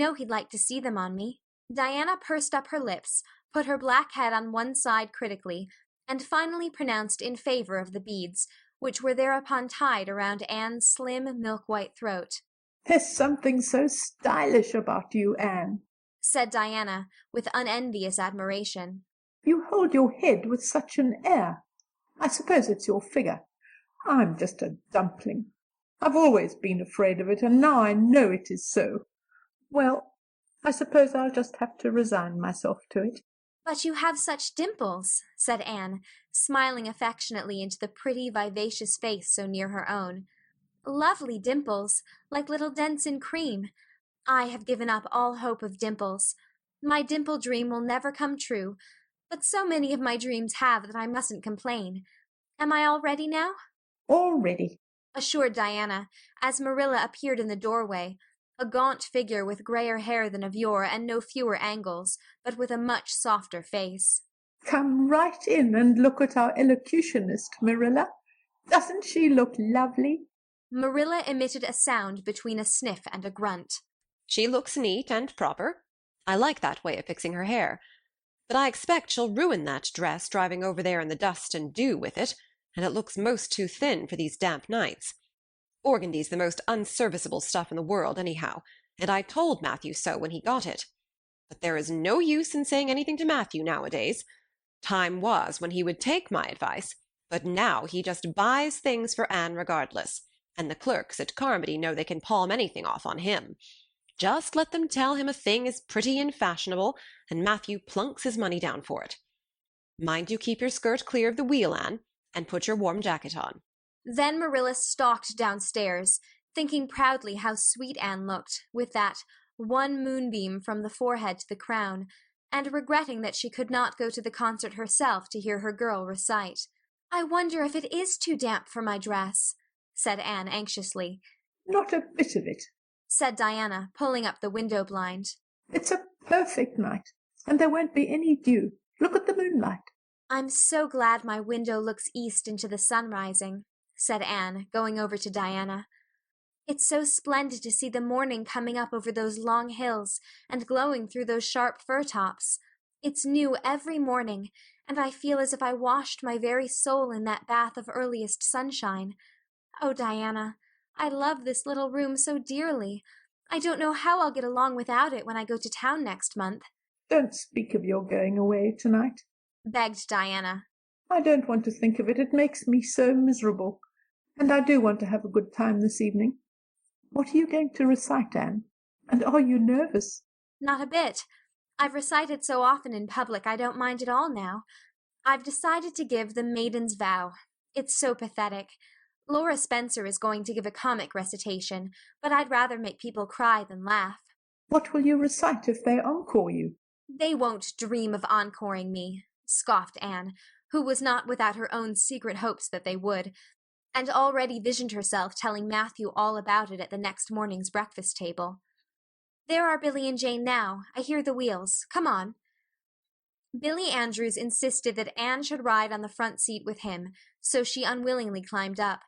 know he'd like to see them on me. Diana pursed up her lips, put her black head on one side critically, and finally pronounced in favor of the beads, which were thereupon tied around Anne's slim, milk-white throat. "There's something so stylish about you, Anne," said Diana, with unenvious admiration. "You hold your head with such an air. I suppose it's your figure. I'm just a dumpling. I've always been afraid of it, and now I know it is so. Well, I suppose I'll just have to resign myself to it." "But you have such dimples," said Anne, smiling affectionately into the pretty, vivacious face so near her own. "Lovely dimples, like little dents in cream. I have given up all hope of dimples. My dimple dream will never come true, but so many of my dreams have that I mustn't complain. Am I all ready now?" "All ready," assured Diana, as Marilla appeared in the doorway, a gaunt figure with grayer hair than of yore and no fewer angles, but with a much softer face. "Come right in and look at our elocutionist, Marilla. Doesn't she look lovely?" Marilla emitted a sound between a sniff and a grunt. "She looks neat and proper. I like that way of fixing her hair. But I expect she'll ruin that dress driving over there in the dust and dew with it, and it looks most too thin for these damp nights. Organdy's the most unserviceable stuff in the world, anyhow, and I told Matthew so when he got it. But there is no use in saying anything to Matthew nowadays. Time was when he would take my advice, but now he just buys things for Anne regardless, and the clerks at Carmody know they can palm anything off on him. Just let them tell him a thing is pretty and fashionable, and Matthew plunks his money down for it. Mind you keep your skirt clear of the wheel, Anne, and put your warm jacket on." Then Marilla stalked downstairs, thinking proudly how sweet Anne looked, with that one moonbeam from the forehead to the crown, and regretting that she could not go to the concert herself to hear her girl recite. "I wonder if it is too damp for my dress," said Anne anxiously. "Not a bit of it," said Diana, pulling up the window blind. "It's a perfect night, and there won't be any dew. Look at the moonlight." "I'm so glad my window looks east into the sun rising," said Anne, going over to Diana. "It's so splendid to see the morning coming up over those long hills and glowing through those sharp fir tops. It's new every morning, and I feel as if I washed my very soul in that bath of earliest sunshine. Oh, Diana, I love this little room so dearly. I don't know how I'll get along without it when I go to town next month." "Don't speak of your going away tonight," begged Diana. "I don't want to think of it. It makes me so miserable. And I do want to have a good time this evening. What are you going to recite, Anne? And are you nervous?" "Not a bit. I've recited so often in public I don't mind at all now. I've decided to give The Maiden's Vow. It's so pathetic. Laura Spencer is going to give a comic recitation, but I'd rather make people cry than laugh." "What will you recite if they encore you?" "They won't dream of encoring me," scoffed Anne, who was not without her own secret hopes that they would, and already visioned herself telling Matthew all about it at the next morning's breakfast table. "There are Billy and Jane now. I hear the wheels. Come on." Billy Andrews insisted that Anne should ride on the front seat with him, so she unwillingly climbed up.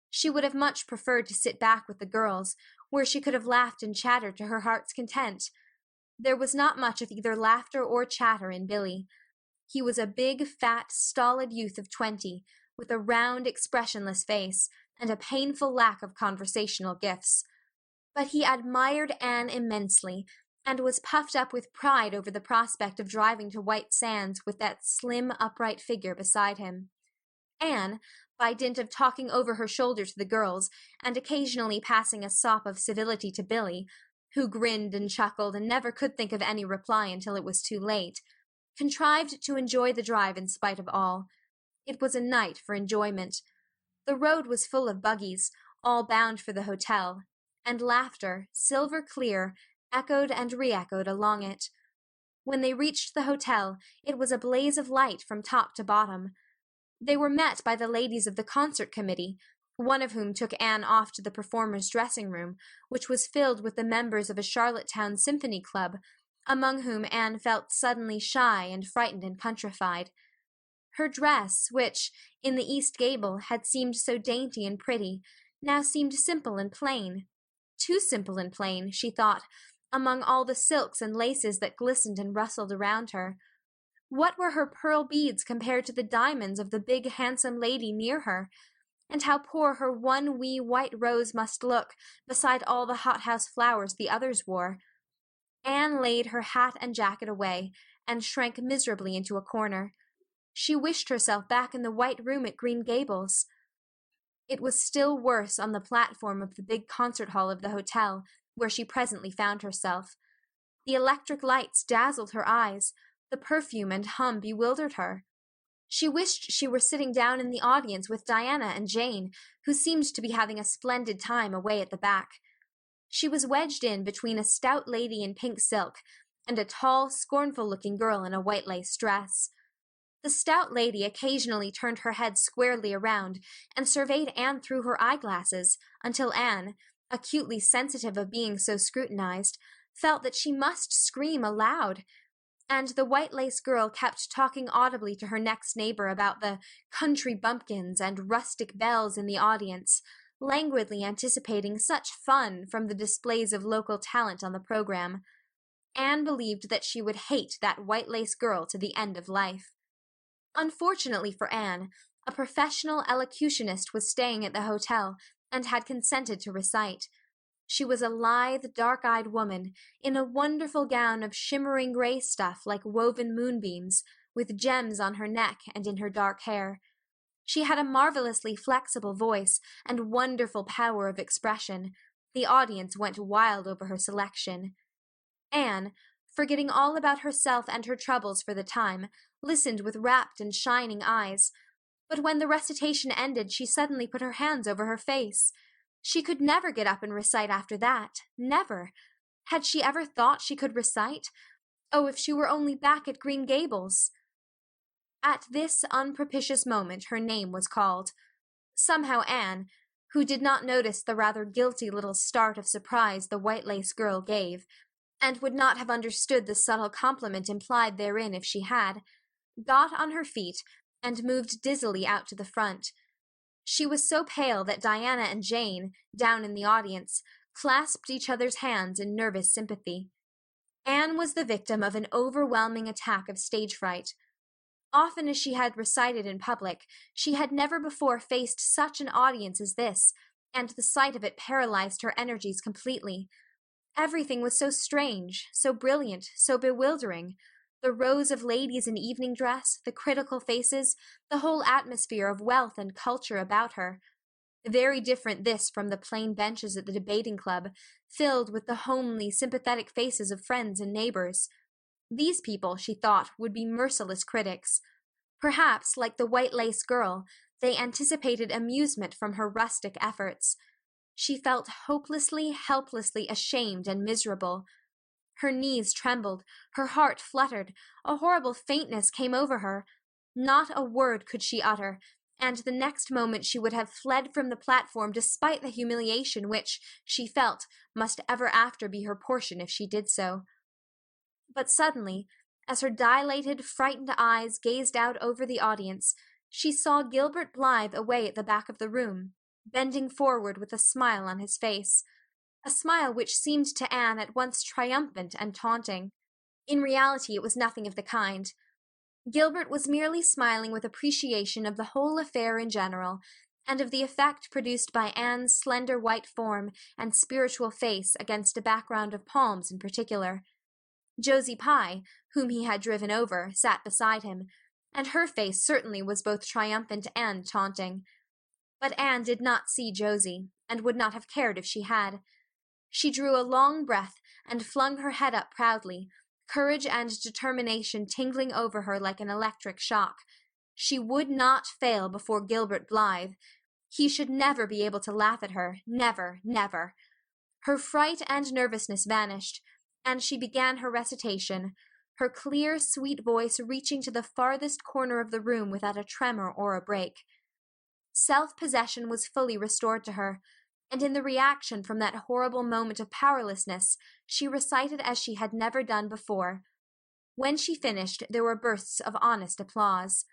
She would have much preferred to sit back with the girls, where she could have laughed and chattered to her heart's content. There was not much of either laughter or chatter in Billy. He was a big, fat, stolid youth of 20, with a round, expressionless face, and a painful lack of conversational gifts. But he admired Anne immensely, and was puffed up with pride over the prospect of driving to White Sands with that slim, upright figure beside him. Anne, by dint of talking over her shoulder to the girls, and occasionally passing a sop of civility to Billy, who grinned and chuckled and never could think of any reply until it was too late, contrived to enjoy the drive in spite of all. It was a night for enjoyment. The road was full of buggies, all bound for the hotel, and laughter, silver clear, echoed and re-echoed along it. When they reached the hotel, it was a blaze of light from top to bottom. They were met by the ladies of the concert committee, one of whom took Anne off to the performers' dressing room, which was filled with the members of a Charlottetown symphony club, among whom Anne felt suddenly shy and frightened and countrified. Her dress, which, in the East Gable, had seemed so dainty and pretty, now seemed simple and plain. Too simple and plain, she thought, among all the silks and laces that glistened and rustled around her. What were her pearl beads compared to the diamonds of the big handsome lady near her? And how poor her one wee white rose must look beside all the hothouse flowers the others wore. Anne laid her hat and jacket away, and shrank miserably into a corner. She wished herself back in the white room at Green Gables. It was still worse on the platform of the big concert hall of the hotel, where she presently found herself. The electric lights dazzled her eyes, the perfume and hum bewildered her. She wished she were sitting down in the audience with Diana and Jane, who seemed to be having a splendid time away at the back. She was wedged in between a stout lady in pink silk and a tall, scornful-looking girl in a white lace dress. The stout lady occasionally turned her head squarely around and surveyed Anne through her eyeglasses until Anne, acutely sensitive of being so scrutinized, felt that she must scream aloud. And the white lace girl kept talking audibly to her next neighbor about the country bumpkins and rustic belles in the audience, languidly anticipating such fun from the displays of local talent on the program. Anne believed that she would hate that white lace girl to the end of life. Unfortunately for Anne, a professional elocutionist was staying at the hotel and had consented to recite. She was a lithe, dark-eyed woman, in a wonderful gown of shimmering gray stuff like woven moonbeams, with gems on her neck and in her dark hair. She had a marvelously flexible voice and wonderful power of expression. The audience went wild over her selection. Anne, forgetting all about herself and her troubles for the time, listened with rapt and shining eyes. But when the recitation ended, she suddenly put her hands over her face. She could never get up and recite after that. Never. Had she ever thought she could recite? Oh, if she were only back at Green Gables! At this unpropitious moment her name was called. Somehow Anne, who did not notice the rather guilty little start of surprise the white lace girl gave, and would not have understood the subtle compliment implied therein if she had, got on her feet and moved dizzily out to the front. She was so pale that Diana and Jane, down in the audience, clasped each other's hands in nervous sympathy. Anne was the victim of an overwhelming attack of stage fright. Often as she had recited in public, she had never before faced such an audience as this, and the sight of it paralyzed her energies completely. Everything was so strange, so brilliant, so bewildering. The rows of ladies in evening dress, the critical faces, the whole atmosphere of wealth and culture about her. Very different this from the plain benches at the debating club, filled with the homely, sympathetic faces of friends and neighbors. These people, she thought, would be merciless critics. Perhaps, like the white lace girl, they anticipated amusement from her rustic efforts. She felt hopelessly, helplessly ashamed and miserable. Her knees trembled, her heart fluttered, a horrible faintness came over her. Not a word could she utter, and the next moment she would have fled from the platform despite the humiliation which, she felt, must ever after be her portion if she did so. But suddenly, as her dilated, frightened eyes gazed out over the audience, she saw Gilbert Blythe away at the back of the room, bending forward with a smile on his face. A smile which seemed to Anne at once triumphant and taunting. In reality it was nothing of the kind. Gilbert was merely smiling with appreciation of the whole affair in general, and of the effect produced by Anne's slender white form and spiritual face against a background of palms in particular. Josie Pye, whom he had driven over, sat beside him, and her face certainly was both triumphant and taunting. But Anne did not see Josie, and would not have cared if she had. She drew a long breath and flung her head up proudly, courage and determination tingling over her like an electric shock. She would not fail before Gilbert Blythe. He should never be able to laugh at her, never, never. Her fright and nervousness vanished, and she began her recitation, her clear, sweet voice reaching to the farthest corner of the room without a tremor or a break. Self-possession was fully restored to her, and in the reaction from that horrible moment of powerlessness, she recited as she had never done before. When she finished, there were bursts of honest applause.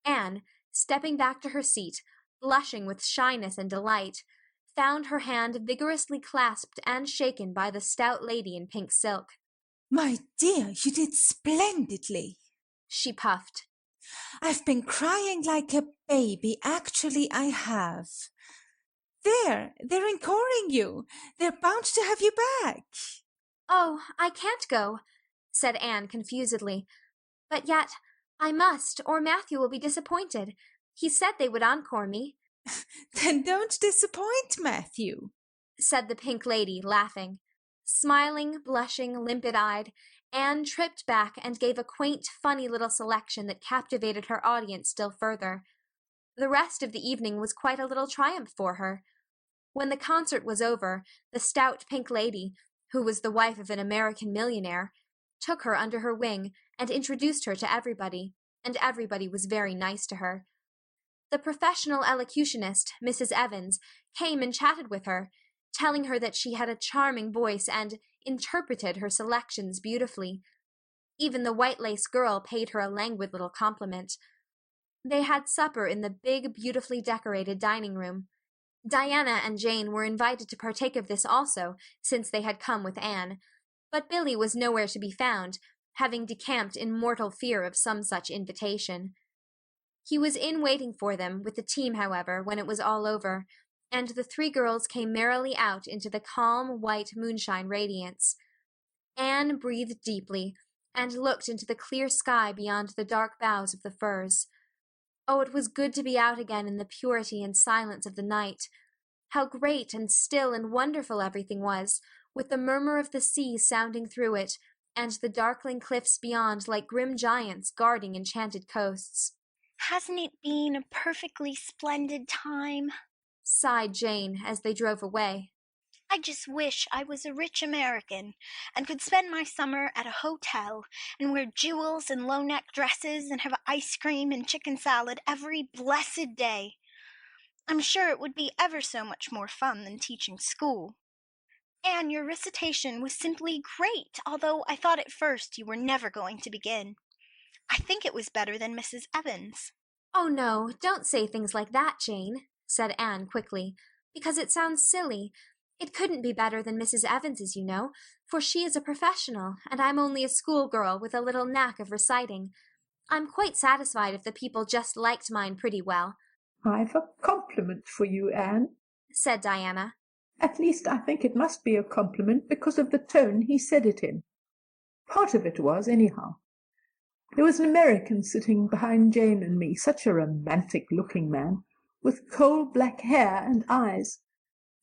Anne, stepping back to her seat, blushing with shyness and delight, found her hand vigorously clasped and shaken by the stout lady in pink silk. My dear, you did splendidly. She puffed. I've been crying like a baby. Actually, I have. They're encoring you. They're bound to have you back. Oh, I can't go, said Anne confusedly. But yet, I must, or Matthew will be disappointed. He said they would encore me. Then don't disappoint Matthew, said the pink lady, laughing. Smiling, blushing, limpid-eyed, Anne tripped back and gave a quaint, funny little selection that captivated her audience still further. The rest of the evening was quite a little triumph for her. When the concert was over, the stout pink lady, who was the wife of an American millionaire, took her under her wing and introduced her to everybody, and everybody was very nice to her. The professional elocutionist, Mrs. Evans, came and chatted with her, telling her that she had a charming voice and interpreted her selections beautifully. Even the white-lace girl paid her a languid little compliment. They had supper in the big, beautifully decorated dining room. Diana and Jane were invited to partake of this also, since they had come with Anne, but Billy was nowhere to be found, having decamped in mortal fear of some such invitation. He was in waiting for them with the team, however, when it was all over, and the three girls came merrily out into the calm, white moonshine radiance. Anne breathed deeply, and looked into the clear sky beyond the dark boughs of the firs. Oh, it was good to be out again in the purity and silence of the night. How great and still and wonderful everything was, with the murmur of the sea sounding through it, and the darkling cliffs beyond like grim giants guarding enchanted coasts. Hasn't it been a perfectly splendid time? Sighed Jane as they drove away. I just wish I was a rich American and could spend my summer at a hotel and wear jewels and low-neck dresses and have ice cream and chicken salad every blessed day. I'm sure it would be ever so much more fun than teaching school. Anne, your recitation was simply great, although I thought at first you were never going to begin. I think it was better than Mrs. Evans. Oh, no, don't say things like that, Jane, said Anne quickly, because it sounds silly. It couldn't be better than Mrs. Evans's, you know, for she is a professional, and I'm only a schoolgirl with a little knack of reciting. I'm quite satisfied if the people just liked mine pretty well. I've a compliment for you, Anne, said Diana. At least I think it must be a compliment because of the tone he said it in. Part of it was, anyhow. There was an American sitting behind Jane and me, such a romantic-looking man, with coal-black hair and eyes.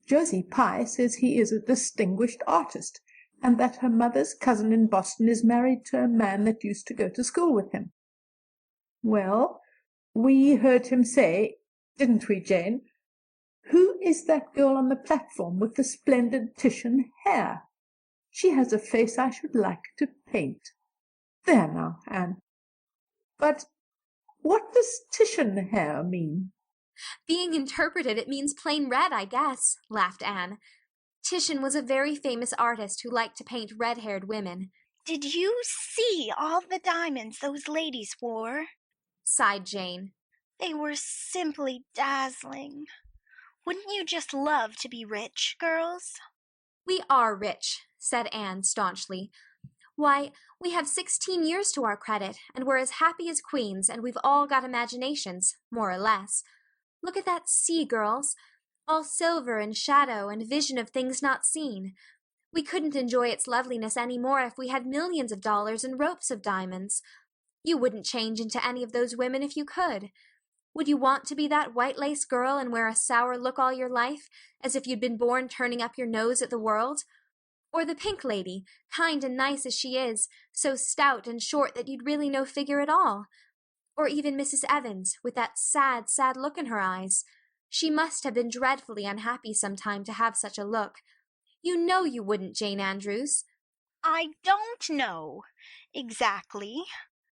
Josie Pye says he is a distinguished artist, and that her mother's cousin in Boston is married to a man that used to go to school with him. Well, we heard him say, didn't we, Jane, "Who is that girl on the platform with the splendid Titian hair? She has a face I should like to paint." There now, Anne. But what does Titian hair mean? Being interpreted, it means plain red, I guess, laughed Anne. Titian was a very famous artist who liked to paint red-haired women. Did you see all the diamonds those ladies wore? Sighed Jane. They were simply dazzling. Wouldn't you just love to be rich, girls? We are rich, said Anne staunchly. Why, we have 16 years to our credit, and we're as happy as queens, and we've all got imaginations, more or less. Look at that sea, girls, all silver and shadow and vision of things not seen. We couldn't enjoy its loveliness any more if we had millions of dollars and ropes of diamonds. You wouldn't change into any of those women if you could. Would you want to be that white-lace girl and wear a sour look all your life, as if you'd been born turning up your nose at the world? Or the pink lady, kind and nice as she is, so stout and short that you'd really no figure at all? Or even Mrs. Evans, with that sad, sad look in her eyes. She must have been dreadfully unhappy sometime to have such a look. You know you wouldn't, Jane Andrews. I don't know exactly,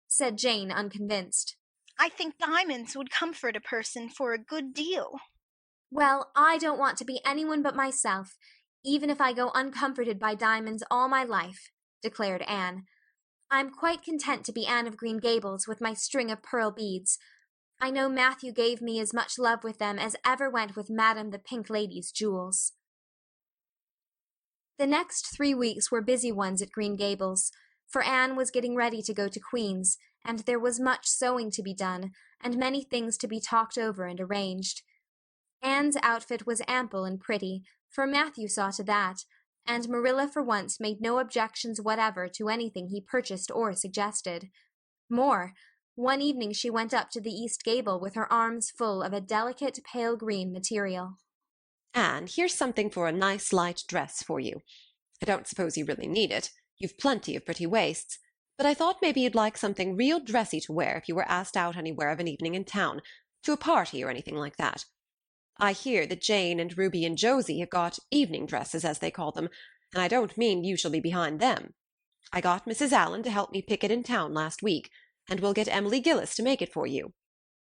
said Jane, unconvinced. I think diamonds would comfort a person for a good deal. Well, I don't want to be anyone but myself, even if I go uncomforted by diamonds all my life, declared Anne. I'm quite content to be Anne of Green Gables with my string of pearl beads. I know Matthew gave me as much love with them as ever went with Madame the Pink Lady's jewels. The next 3 weeks were busy ones at Green Gables, for Anne was getting ready to go to Queen's, and there was much sewing to be done, and many things to be talked over and arranged. Anne's outfit was ample and pretty, for Matthew saw to that, and Marilla for once made no objections whatever to anything he purchased or suggested. More, one evening she went up to the east gable with her arms full of a delicate pale green material. Anne, here's something for a nice light dress for you. I don't suppose you really need it. You've plenty of pretty waists. But I thought maybe you'd like something real dressy to wear if you were asked out anywhere of an evening in town, to a party or anything like that. I hear that Jane and Ruby and Josie have got evening dresses, as they call them, and I don't mean you shall be behind them. I got Mrs. Allen to help me pick it in town last week, and we'll get Emily Gillis to make it for you.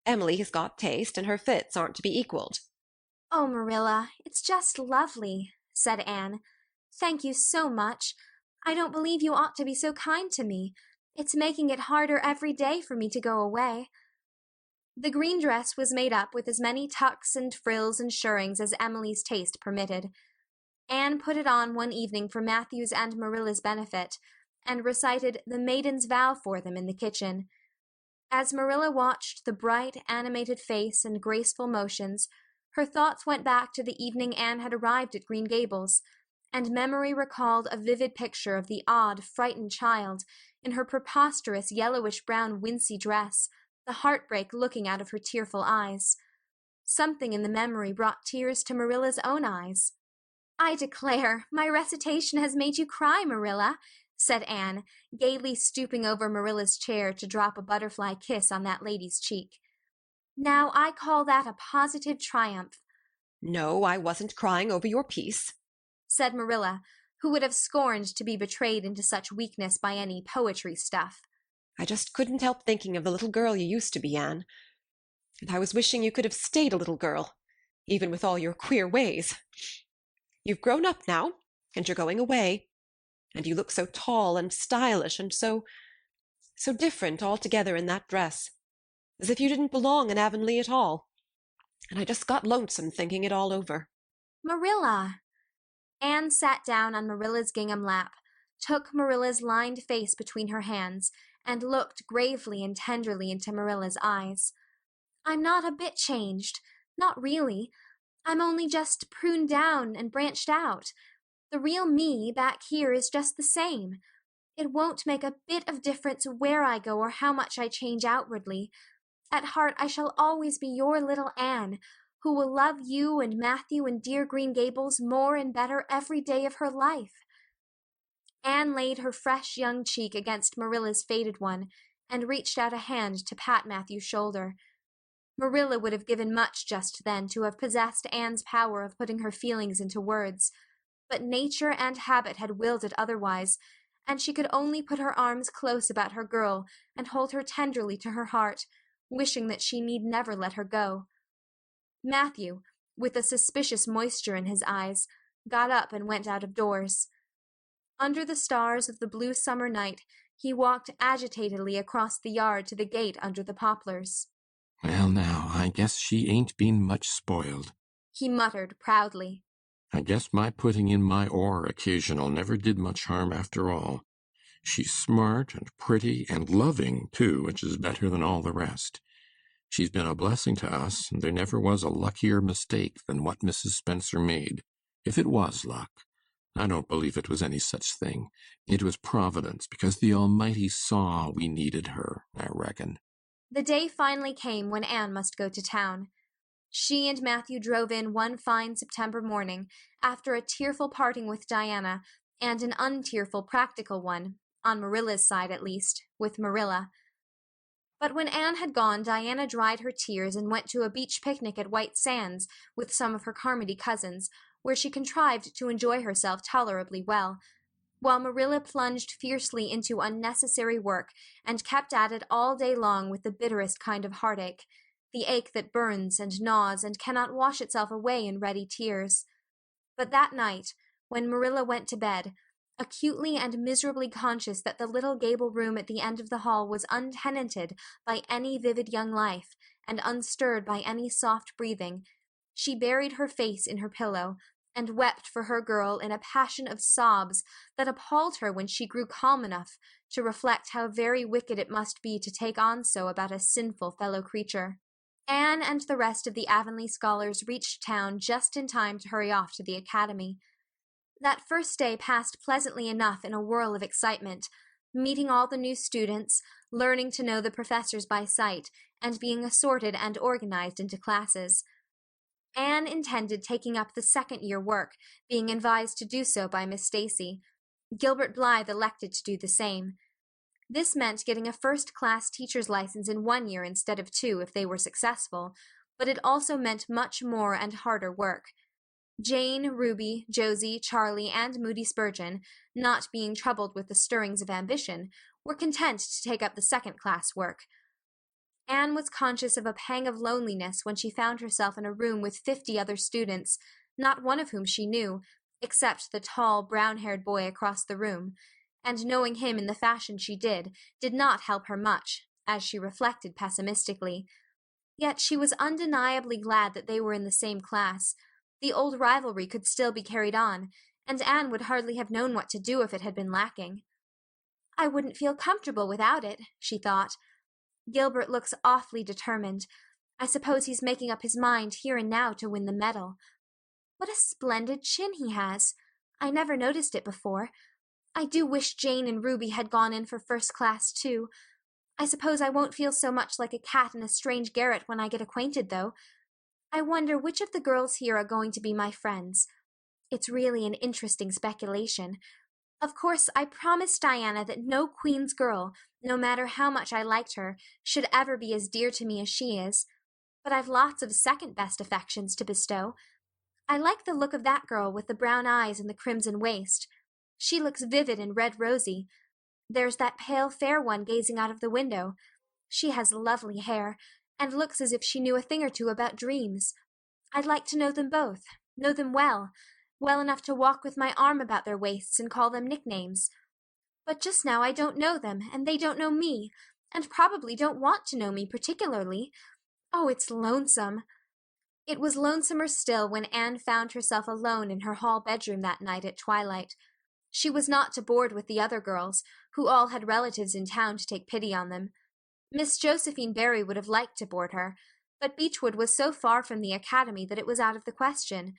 Emily has got taste, and her fits aren't to be equaled. Oh, Marilla, it's just lovely, said Anne. Thank you so much. I don't believe you ought to be so kind to me. It's making it harder every day for me to go away. The green dress was made up with as many tucks and frills and shirrings as Emily's taste permitted. Anne put it on one evening for Matthew's and Marilla's benefit, and recited the Maiden's Vow for them in the kitchen. As Marilla watched the bright, animated face and graceful motions, her thoughts went back to the evening Anne had arrived at Green Gables, and memory recalled a vivid picture of the odd, frightened child in her preposterous yellowish-brown wincey dress, the heartbreak looking out of her tearful eyes. Something in the memory brought tears to Marilla's own eyes. I declare, my recitation has made you cry, Marilla, said Anne, gaily stooping over Marilla's chair to drop a butterfly kiss on that lady's cheek. Now I call that a positive triumph. No, I wasn't crying over your piece, said Marilla, who would have scorned to be betrayed into such weakness by any poetry stuff. I just couldn't help thinking of the little girl you used to be, Anne. And I was wishing you could have stayed a little girl, even with all your queer ways. You've grown up now, and you're going away, and you look so tall and stylish and so different altogether in that dress, as if you didn't belong in Avonlea at all. And I just got lonesome thinking it all over. Marilla! Anne sat down on Marilla's gingham lap, took Marilla's lined face between her hands, and looked gravely and tenderly into Marilla's eyes. I'm not a bit changed. Not really. I'm only just pruned down and branched out. The real me back here is just the same. It won't make a bit of difference where I go or how much I change outwardly. At heart I shall always be your little Anne, who will love you and Matthew and dear Green Gables more and better every day of her life. Anne laid her fresh young cheek against Marilla's faded one, and reached out a hand to pat Matthew's shoulder. Marilla would have given much just then to have possessed Anne's power of putting her feelings into words, but nature and habit had willed it otherwise, and she could only put her arms close about her girl and hold her tenderly to her heart, wishing that she need never let her go. Matthew, with a suspicious moisture in his eyes, got up and went out of doors. Under the stars of the blue summer night, he walked agitatedly across the yard to the gate under the poplars. Well, now, I guess she ain't been much spoiled, he muttered proudly. I guess my putting in my oar occasional never did much harm after all. She's smart and pretty and loving, too, which is better than all the rest. She's been a blessing to us, and there never was a luckier mistake than what Mrs. Spencer made. If it was luck, I don't believe it was any such thing. It was Providence, because the Almighty saw we needed her, I reckon. The day finally came when Anne must go to town. She and Matthew drove in one fine September morning, after a tearful parting with Diana, and an untearful practical one, on Marilla's side at least, with Marilla. But when Anne had gone, Diana dried her tears and went to a beach picnic at White Sands with some of her Carmody cousins, where she contrived to enjoy herself tolerably well, while Marilla plunged fiercely into unnecessary work and kept at it all day long with the bitterest kind of heartache, the ache that burns and gnaws and cannot wash itself away in ready tears. But that night, when Marilla went to bed, acutely and miserably conscious that the little gable room at the end of the hall was untenanted by any vivid young life, and unstirred by any soft breathing, she buried her face in her pillow, and wept for her girl in a passion of sobs that appalled her when she grew calm enough to reflect how very wicked it must be to take on so about a sinful fellow creature. Anne and the rest of the Avonlea scholars reached town just in time to hurry off to the academy. That first day passed pleasantly enough in a whirl of excitement, meeting all the new students, learning to know the professors by sight, and being assorted and organized into classes. Anne intended taking up the second-year work, being advised to do so by Miss Stacy. Gilbert Blythe elected to do the same. This meant getting a first-class teacher's license in 1 year instead of 2 if they were successful, but it also meant much more and harder work. Jane, Ruby, Josie, Charlie, and Moody Spurgeon, not being troubled with the stirrings of ambition, were content to take up the second-class work. Anne was conscious of a pang of loneliness when she found herself in a room with 50 other students, not one of whom she knew, except the tall, brown-haired boy across the room, and knowing him in the fashion she did not help her much, as she reflected pessimistically. Yet she was undeniably glad that they were in the same class. The old rivalry could still be carried on, and Anne would hardly have known what to do if it had been lacking. "I wouldn't feel comfortable without it," she thought. "Gilbert looks awfully determined. I suppose he's making up his mind here and now to win the medal. What a splendid chin he has! I never noticed it before. I do wish Jane and Ruby had gone in for first class, too. I suppose I won't feel so much like a cat in a strange garret when I get acquainted, though. I wonder which of the girls here are going to be my friends. It's really an interesting speculation. Of course, I promised Diana that no Queen's girl, no matter how much I liked her, should ever be as dear to me as she is. But I've lots of second-best affections to bestow. I like the look of that girl with the brown eyes and the crimson waist. She looks vivid and red-rosy. There's that pale, fair one gazing out of the window. She has lovely hair, and looks as if she knew a thing or two about dreams. I'd like to know them both, know them well enough to walk with my arm about their waists and call them nicknames. But just now I don't know them, and they don't know me, and probably don't want to know me particularly. Oh, it's lonesome." It was lonesomer still when Anne found herself alone in her hall bedroom that night at twilight. She was not to board with the other girls, who all had relatives in town to take pity on them. Miss Josephine Barry would have liked to board her, but Beechwood was so far from the academy that it was out of the question.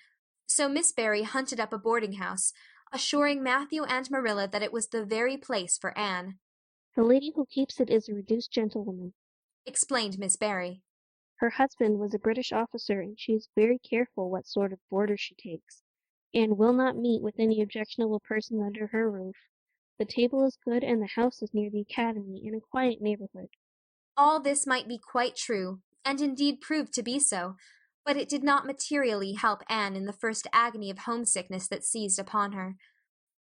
So Miss Barry hunted up a boarding-house, assuring Matthew and Marilla that it was the very place for Anne. "The lady who keeps it is a reduced gentlewoman," explained Miss Barry. "Her husband was a British officer, and she is very careful what sort of boarders she takes, and will not meet with any objectionable person under her roof. The table is good, and the house is near the academy, in a quiet neighborhood." All this might be quite true, and indeed proved to be so, but it did not materially help Anne in the first agony of homesickness that seized upon her.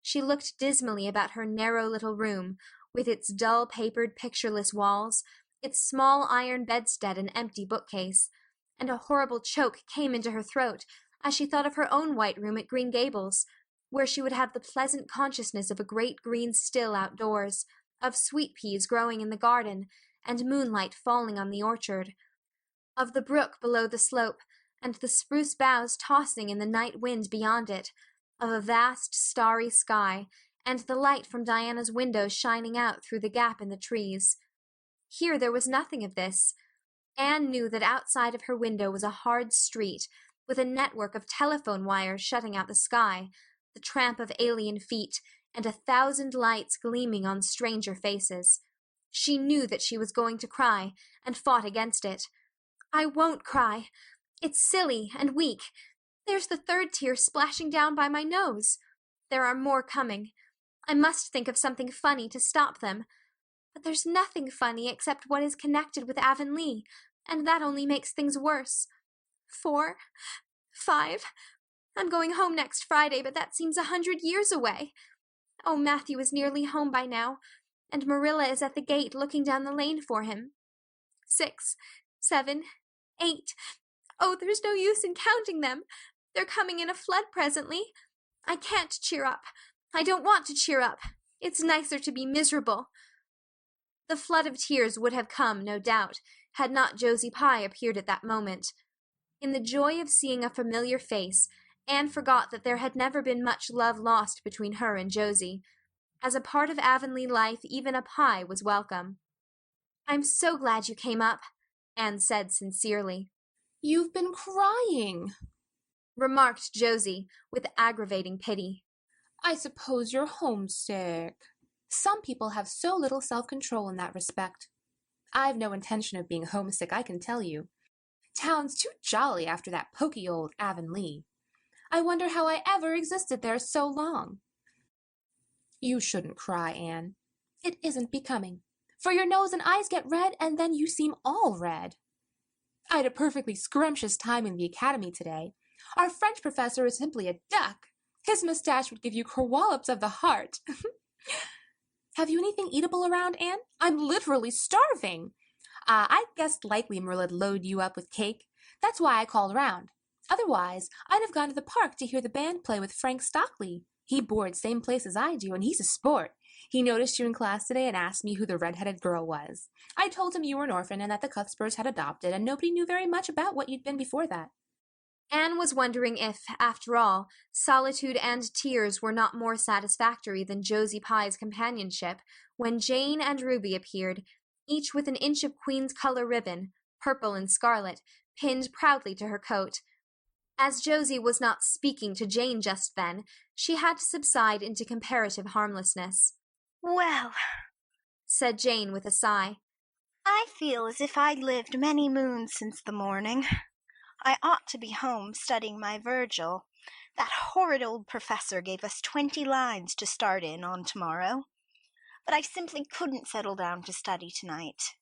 She looked dismally about her narrow little room, with its dull-papered, pictureless walls, its small iron bedstead and empty bookcase, and a horrible choke came into her throat as she thought of her own white room at Green Gables, where she would have the pleasant consciousness of a great green still outdoors, of sweet peas growing in the garden, and moonlight falling on the orchard, of the brook below the slope, and the spruce boughs tossing in the night wind beyond it, of a vast starry sky, and the light from Diana's window shining out through the gap in the trees. Here there was nothing of this. Anne knew that outside of her window was a hard street, with a network of telephone wires shutting out the sky, the tramp of alien feet, and 1,000 lights gleaming on stranger faces. She knew that she was going to cry, and fought against it. "I won't cry. It's silly and weak. There's the third tear splashing down by my nose. There are more coming. I must think of something funny to stop them. But there's nothing funny except what is connected with Avonlea, and that only makes things worse. 4, 5. I'm going home next Friday, but that seems 100 years away. Oh, Matthew is nearly home by now, and Marilla is at the gate looking down the lane for him. 6, 7, 8. Oh, there's no use in counting them. They're coming in a flood presently. I can't cheer up. I don't want to cheer up. It's nicer to be miserable." The flood of tears would have come, no doubt, had not Josie Pye appeared at that moment. In the joy of seeing a familiar face, Anne forgot that there had never been much love lost between her and Josie. As a part of Avonlea life, even a Pye was welcome. "I'm so glad you came up," Anne said sincerely. "You've been crying," remarked Josie, with aggravating pity. "I suppose you're homesick." Some people have so little self-control in that respect. I've no intention of being homesick, I can tell you. Town's too jolly after that poky old Avonlea. I wonder how I ever existed there so long. You shouldn't cry, Anne. It isn't becoming, for your nose and eyes get red, and then you seem all red. I had a perfectly scrumptious time in the academy today. Our French professor is simply a duck. His mustache would give you kerwallops of the heart. Have you anything eatable around, Anne? I'm literally starving. I guessed likely Marilla'd load you up with cake. That's why I called around. Otherwise, I'd have gone to the park to hear the band play with Frank Stockley. He boards same place as I do, and he's a sport. He noticed you in class today and asked me who the red-headed girl was. I told him you were an orphan and that the Cuthberts had adopted, and nobody knew very much about what you'd been before that. Anne was wondering if, after all, solitude and tears were not more satisfactory than Josie Pye's companionship, when Jane and Ruby appeared, each with an inch of Queen's color ribbon, purple and scarlet, pinned proudly to her coat. As Josie was not speaking to Jane just then, she had to subside into comparative harmlessness. "Well," said Jane with a sigh, "I feel as if I'd lived many moons since the morning. I ought to be home studying my Virgil. That horrid old professor gave us 20 lines to start in on tomorrow. But I simply couldn't settle down to study tonight.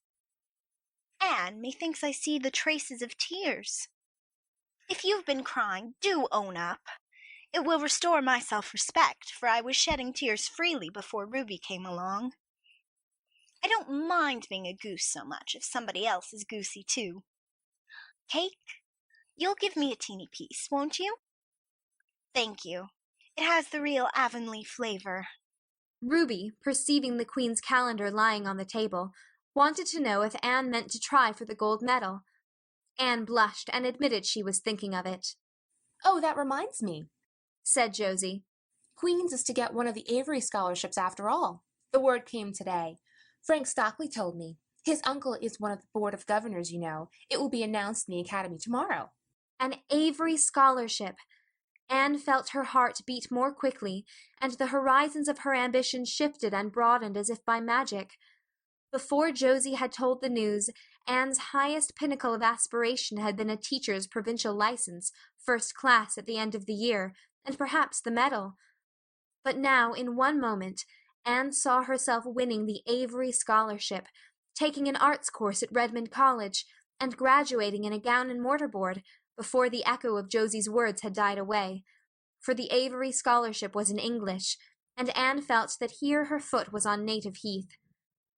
Anne, methinks I see the traces of tears. If you've been crying, do own up. It will restore my self-respect, for I was shedding tears freely before Ruby came along. I don't mind being a goose so much if somebody else is goosey too. Cake? You'll give me a teeny piece, won't you? Thank you. It has the real Avonlea flavor." Ruby, perceiving the Queen's calendar lying on the table, wanted to know if Anne meant to try for the gold medal. Anne blushed and admitted she was thinking of it. "Oh, that reminds me," said Josie. "Queen's is to get one of the Avery scholarships after all. The word came today. Frank Stockley told me. His uncle is one of the Board of Governors, you know. It will be announced in the Academy tomorrow." An Avery scholarship! Anne felt her heart beat more quickly, and the horizons of her ambition shifted and broadened as if by magic. Before Josie had told the news, Anne's highest pinnacle of aspiration had been a teacher's provincial license, first class at the end of the year, and perhaps the medal. But now, in one moment, Anne saw herself winning the Avery scholarship, taking an arts course at Redmond College, and graduating in a gown and mortar board, before the echo of Josie's words had died away. For the Avery scholarship was in English, and Anne felt that here her foot was on native heath.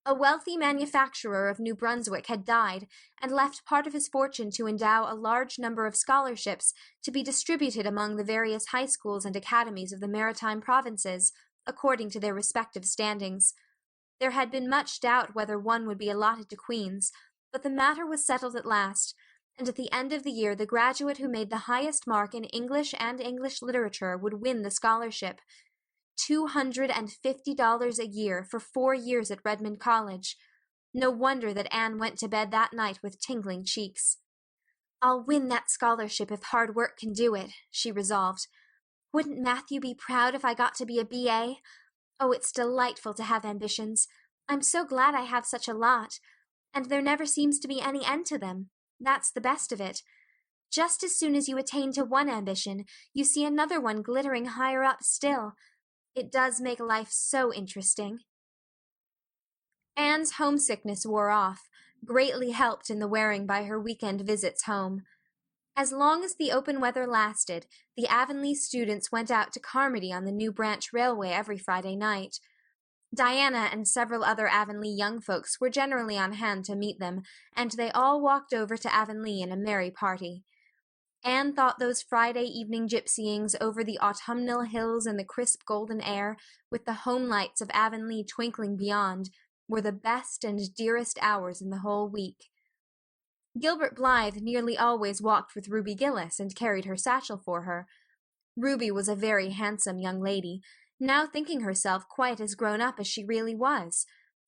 A wealthy manufacturer of New Brunswick had died, and left part of his fortune to endow a large number of scholarships to be distributed among the various high schools and academies of the maritime provinces, according to their respective standings. There had been much doubt whether one would be allotted to Queen's, but the matter was settled at last, and at the end of the year the graduate who made the highest mark in English and English literature would win the scholarship. $250 a year for 4 years at Redmond College. No wonder that Anne went to bed that night with tingling cheeks. "I'll win that scholarship if hard work can do it," she resolved. "Wouldn't Matthew be proud if I got to be a B.A.? Oh, it's delightful to have ambitions. I'm so glad I have such a lot. And there never seems to be any end to them. That's the best of it. Just as soon as you attain to one ambition, you see another one glittering higher up still. It does make life so interesting." Anne's homesickness wore off, greatly helped in the wearing by her weekend visits home. As long as the open weather lasted, the Avonlea students went out to Carmody on the New Branch Railway every Friday night. Diana and several other Avonlea young folks were generally on hand to meet them, and they all walked over to Avonlea in a merry party. Anne thought those Friday evening gypsyings over the autumnal hills in the crisp golden air, with the home lights of Avonlea twinkling beyond, were the best and dearest hours in the whole week. Gilbert Blythe nearly always walked with Ruby Gillis and carried her satchel for her. Ruby was a very handsome young lady, now thinking herself quite as grown up as she really was.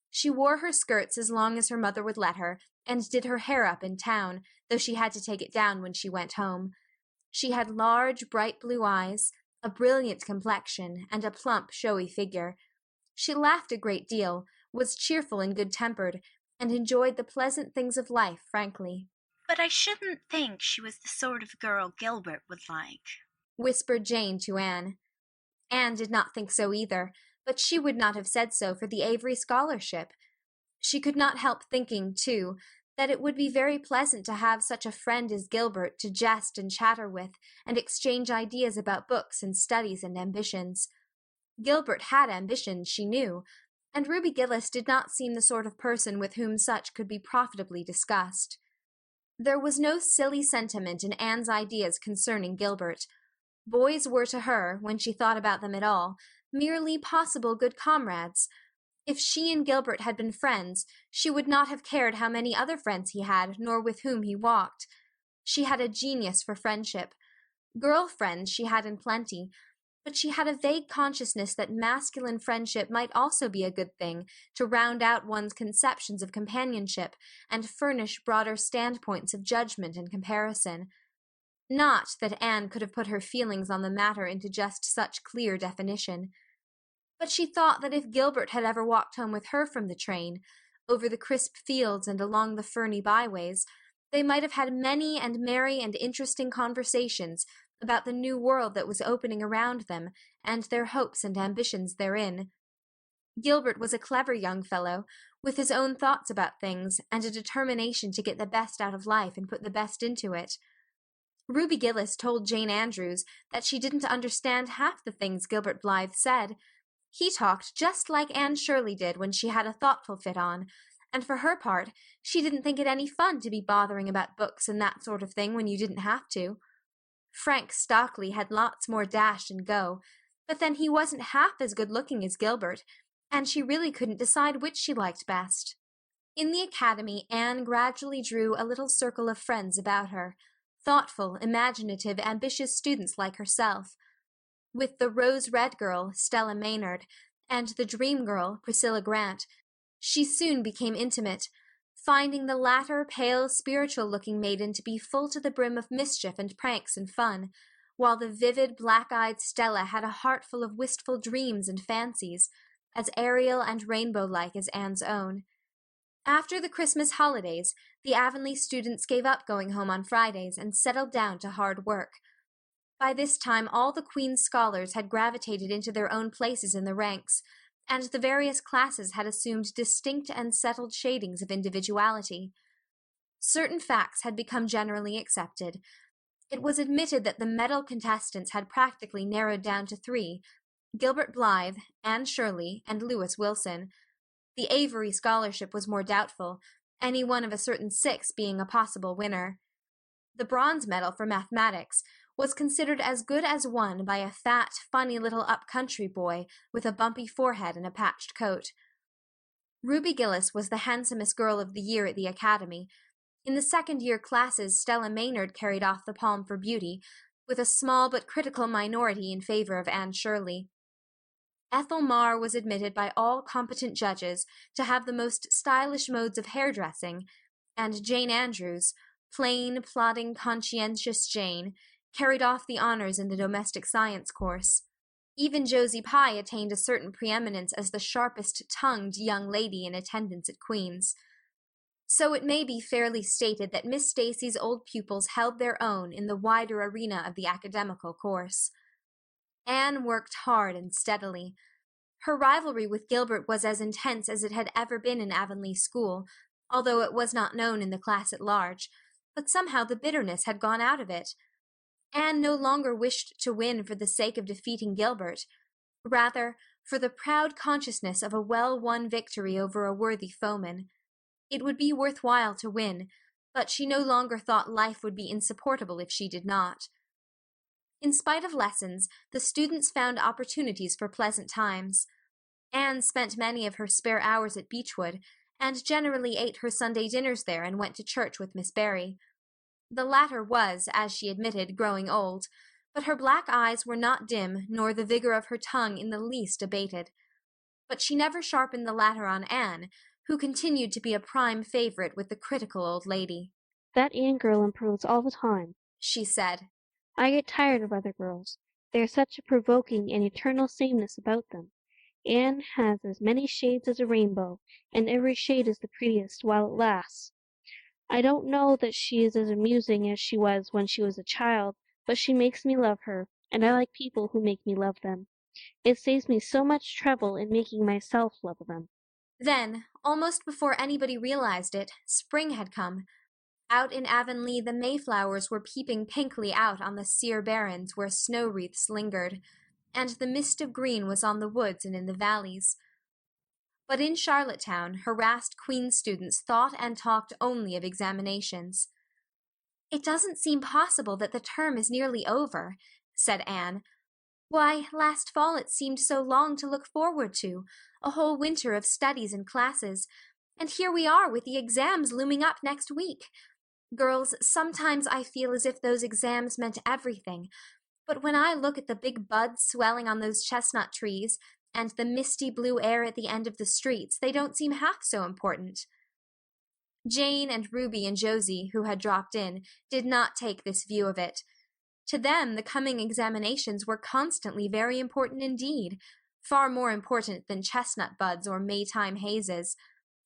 She wore her skirts as long as her mother would let her, and did her hair up in town, though she had to take it down when she went home. She had large, bright blue eyes, a brilliant complexion, and a plump, showy figure. She laughed a great deal, was cheerful and good-tempered, and enjoyed the pleasant things of life frankly. But I shouldn't think she was the sort of girl Gilbert would like, whispered Jane to Anne. Anne did not think so either, but she would not have said so for the Avery scholarship. She could not help thinking, too, that it would be very pleasant to have such a friend as Gilbert to jest and chatter with, and exchange ideas about books and studies and ambitions. Gilbert had ambitions, she knew, and Ruby Gillis did not seem the sort of person with whom such could be profitably discussed. There was no silly sentiment in Anne's ideas concerning Gilbert. Boys were to her, when she thought about them at all, merely possible good comrades. If she and Gilbert had been friends, she would not have cared how many other friends he had, nor with whom he walked. She had a genius for friendship. Girl friends she had in plenty, but she had a vague consciousness that masculine friendship might also be a good thing to round out one's conceptions of companionship and furnish broader standpoints of judgment and comparison. Not that Anne could have put her feelings on the matter into just such clear definition. But she thought that if Gilbert had ever walked home with her from the train, over the crisp fields and along the ferny byways, they might have had many and merry and interesting conversations about the new world that was opening around them and their hopes and ambitions therein. Gilbert was a clever young fellow, with his own thoughts about things and a determination to get the best out of life and put the best into it. Ruby Gillis told Jane Andrews that she didn't understand half the things Gilbert Blythe said. He talked just like Anne Shirley did when she had a thoughtful fit on, and for her part, she didn't think it any fun to be bothering about books and that sort of thing when you didn't have to. Frank Stockley had lots more dash and go, but then he wasn't half as good-looking as Gilbert, and she really couldn't decide which she liked best. In the academy, Anne gradually drew a little circle of friends about her, thoughtful, imaginative, ambitious students like herself. With the rose-red girl, Stella Maynard, and the dream girl, Priscilla Grant, she soon became intimate, finding the latter pale, spiritual-looking maiden to be full to the brim of mischief and pranks and fun, while the vivid, black-eyed Stella had a heart full of wistful dreams and fancies, as aerial and rainbow-like as Anne's own. After the Christmas holidays, the Avonlea students gave up going home on Fridays and settled down to hard work. By this time all the Queen's scholars had gravitated into their own places in the ranks, and the various classes had assumed distinct and settled shadings of individuality. Certain facts had become generally accepted. It was admitted that the medal contestants had practically narrowed down to three: Gilbert Blythe, Anne Shirley, and Lewis Wilson. The Avery scholarship was more doubtful, any one of a certain six being a possible winner. The bronze medal for mathematics was considered as good as won by a fat, funny little up-country boy with a bumpy forehead and a patched coat. Ruby Gillis was the handsomest girl of the year at the academy. In the second-year classes, Stella Maynard carried off the palm for beauty, with a small but critical minority in favor of Anne Shirley. Ethel Marr was admitted by all competent judges to have the most stylish modes of hairdressing, and Jane Andrews, plain, plodding, conscientious Jane, carried off the honors in the domestic science course. Even Josie Pye attained a certain preeminence as the sharpest-tongued young lady in attendance at Queen's. So it may be fairly stated that Miss Stacy's old pupils held their own in the wider arena of the academical course. Anne worked hard and steadily. Her rivalry with Gilbert was as intense as it had ever been in Avonlea school, although it was not known in the class at large, but somehow the bitterness had gone out of it. Anne no longer wished to win for the sake of defeating Gilbert, rather for the proud consciousness of a well-won victory over a worthy foeman. It would be worthwhile to win, but she no longer thought life would be insupportable if she did not. In spite of lessons, the students found opportunities for pleasant times. Anne spent many of her spare hours at Beechwood, and generally ate her Sunday dinners there and went to church with Miss Barry. The latter was, as she admitted, growing old, but her black eyes were not dim, nor the vigor of her tongue in the least abated. But she never sharpened the latter on Anne, who continued to be a prime favorite with the critical old lady. "That Anne girl improves all the time," she said. "I get tired of other girls. There's such a provoking and eternal sameness about them. Anne has as many shades as a rainbow, and every shade is the prettiest while it lasts. I don't know that she is as amusing as she was when she was a child, but she makes me love her, and I like people who make me love them. It saves me so much trouble in making myself love them." Then, almost before anybody realized it, spring had come. Out in Avonlea the Mayflowers were peeping pinkly out on the sere barrens where snow wreaths lingered, and the mist of green was on the woods and in the valleys. But in Charlottetown, harassed Queen's students thought and talked only of examinations. "It doesn't seem possible that the term is nearly over," said Anne. "Why, last fall it seemed so long to look forward to, a whole winter of studies and classes, and here we are with the exams looming up next week. Girls, sometimes I feel as if those exams meant everything, but when I look at the big buds swelling on those chestnut trees, and the misty blue air at the end of the streets, they don't seem half so important." Jane and Ruby and Josie, who had dropped in, did not take this view of it. To them, the coming examinations were constantly very important indeed, far more important than chestnut buds or Maytime hazes.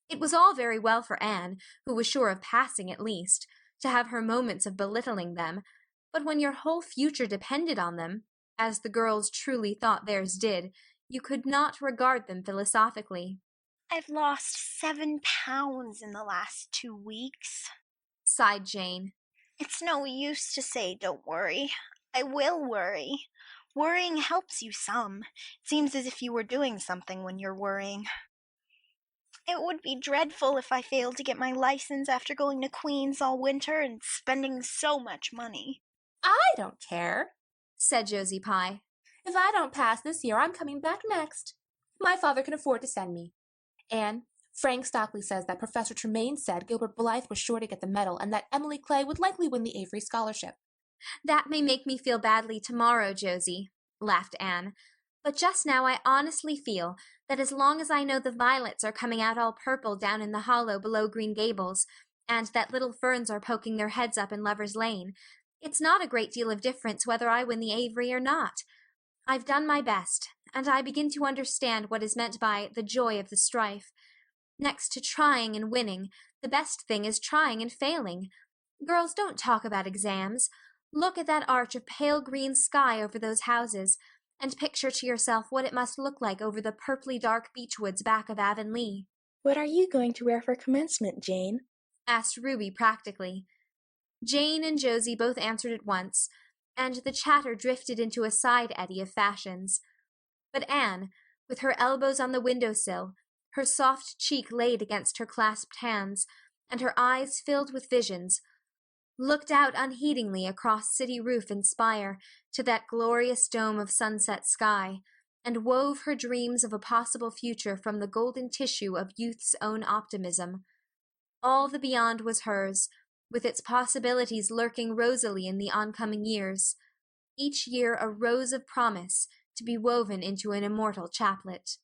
It was all very well for Anne, who was sure of passing at least, to have her moments of belittling them, but when your whole future depended on them, as the girls truly thought theirs did, you could not regard them philosophically. "I've lost 7 pounds in the last 2 weeks," sighed Jane. "It's no use to say don't worry. I will worry. Worrying helps you some. It seems as if you were doing something when you're worrying. It would be dreadful if I failed to get my license after going to Queen's all winter and spending so much money." I don't care, said Josie Pye. "If I don't pass this year, I'm coming back next. My father can afford to send me. Anne, Frank Stockley says that Professor Tremaine said Gilbert Blythe was sure to get the medal and that Emily Clay would likely win the Avery scholarship." "That may make me feel badly tomorrow, Josie," laughed Anne. "But just now I honestly feel that as long as I know the violets are coming out all purple down in the hollow below Green Gables, and that little ferns are poking their heads up in Lover's Lane, it's not a great deal of difference whether I win the Avery or not. I've done my best, and I begin to understand what is meant by the joy of the strife. Next to trying and winning, the best thing is trying and failing. Girls, don't talk about exams. Look at that arch of pale green sky over those houses, and picture to yourself what it must look like over the purply dark beechwoods back of Avonlea." "What are you going to wear for commencement, Jane?" asked Ruby practically. Jane and Josie both answered at once, and the chatter drifted into a side eddy of fashions. But Anne, with her elbows on the window-sill, her soft cheek laid against her clasped hands, and her eyes filled with visions, looked out unheedingly across city roof and spire to that glorious dome of sunset sky, and wove her dreams of a possible future from the golden tissue of youth's own optimism. All the beyond was hers, with its possibilities lurking rosily in the oncoming years, each year a rose of promise to be woven into an immortal chaplet.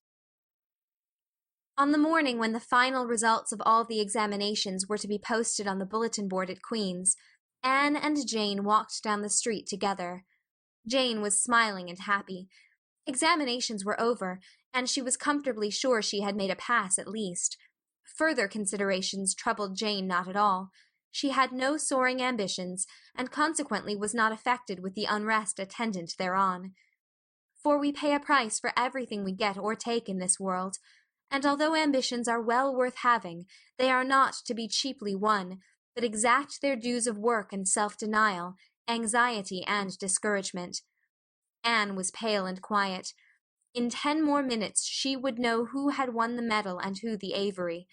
On the morning when the final results of all the examinations were to be posted on the bulletin board at Queen's, Anne and Jane walked down the street together. Jane was smiling and happy. Examinations were over, and she was comfortably sure she had made a pass at least. Further considerations troubled Jane not at all. She had no soaring ambitions, and consequently was not affected with the unrest attendant thereon. For we pay a price for everything we get or take in this world, and although ambitions are well worth having, they are not to be cheaply won, but exact their dues of work and self-denial, anxiety and discouragement. Anne was pale and quiet. In 10 more minutes she would know who had won the medal and who the Avery.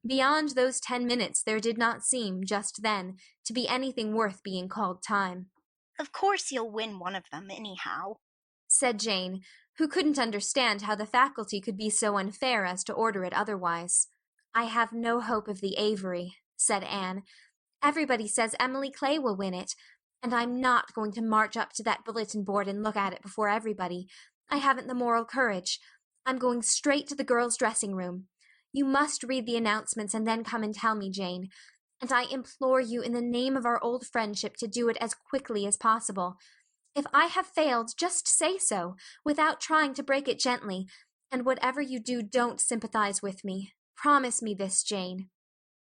Beyond those 10 minutes there did not seem, just then, to be anything worth being called time. "Of course you'll win one of them anyhow," said Jane, who couldn't understand how the faculty could be so unfair as to order it otherwise. I have no hope of the Avery, said Anne. Everybody says Emily Clay will win it, and I'm not going to march up to that bulletin board and look at it before everybody. I haven't the moral courage. I'm going straight to the girls' dressing room. You must read the announcements and then come and tell me, Jane. And I implore you in the name of our old friendship to do it as quickly as possible. If I have failed, just say so, without trying to break it gently, and whatever you do, don't sympathize with me. Promise me this, Jane.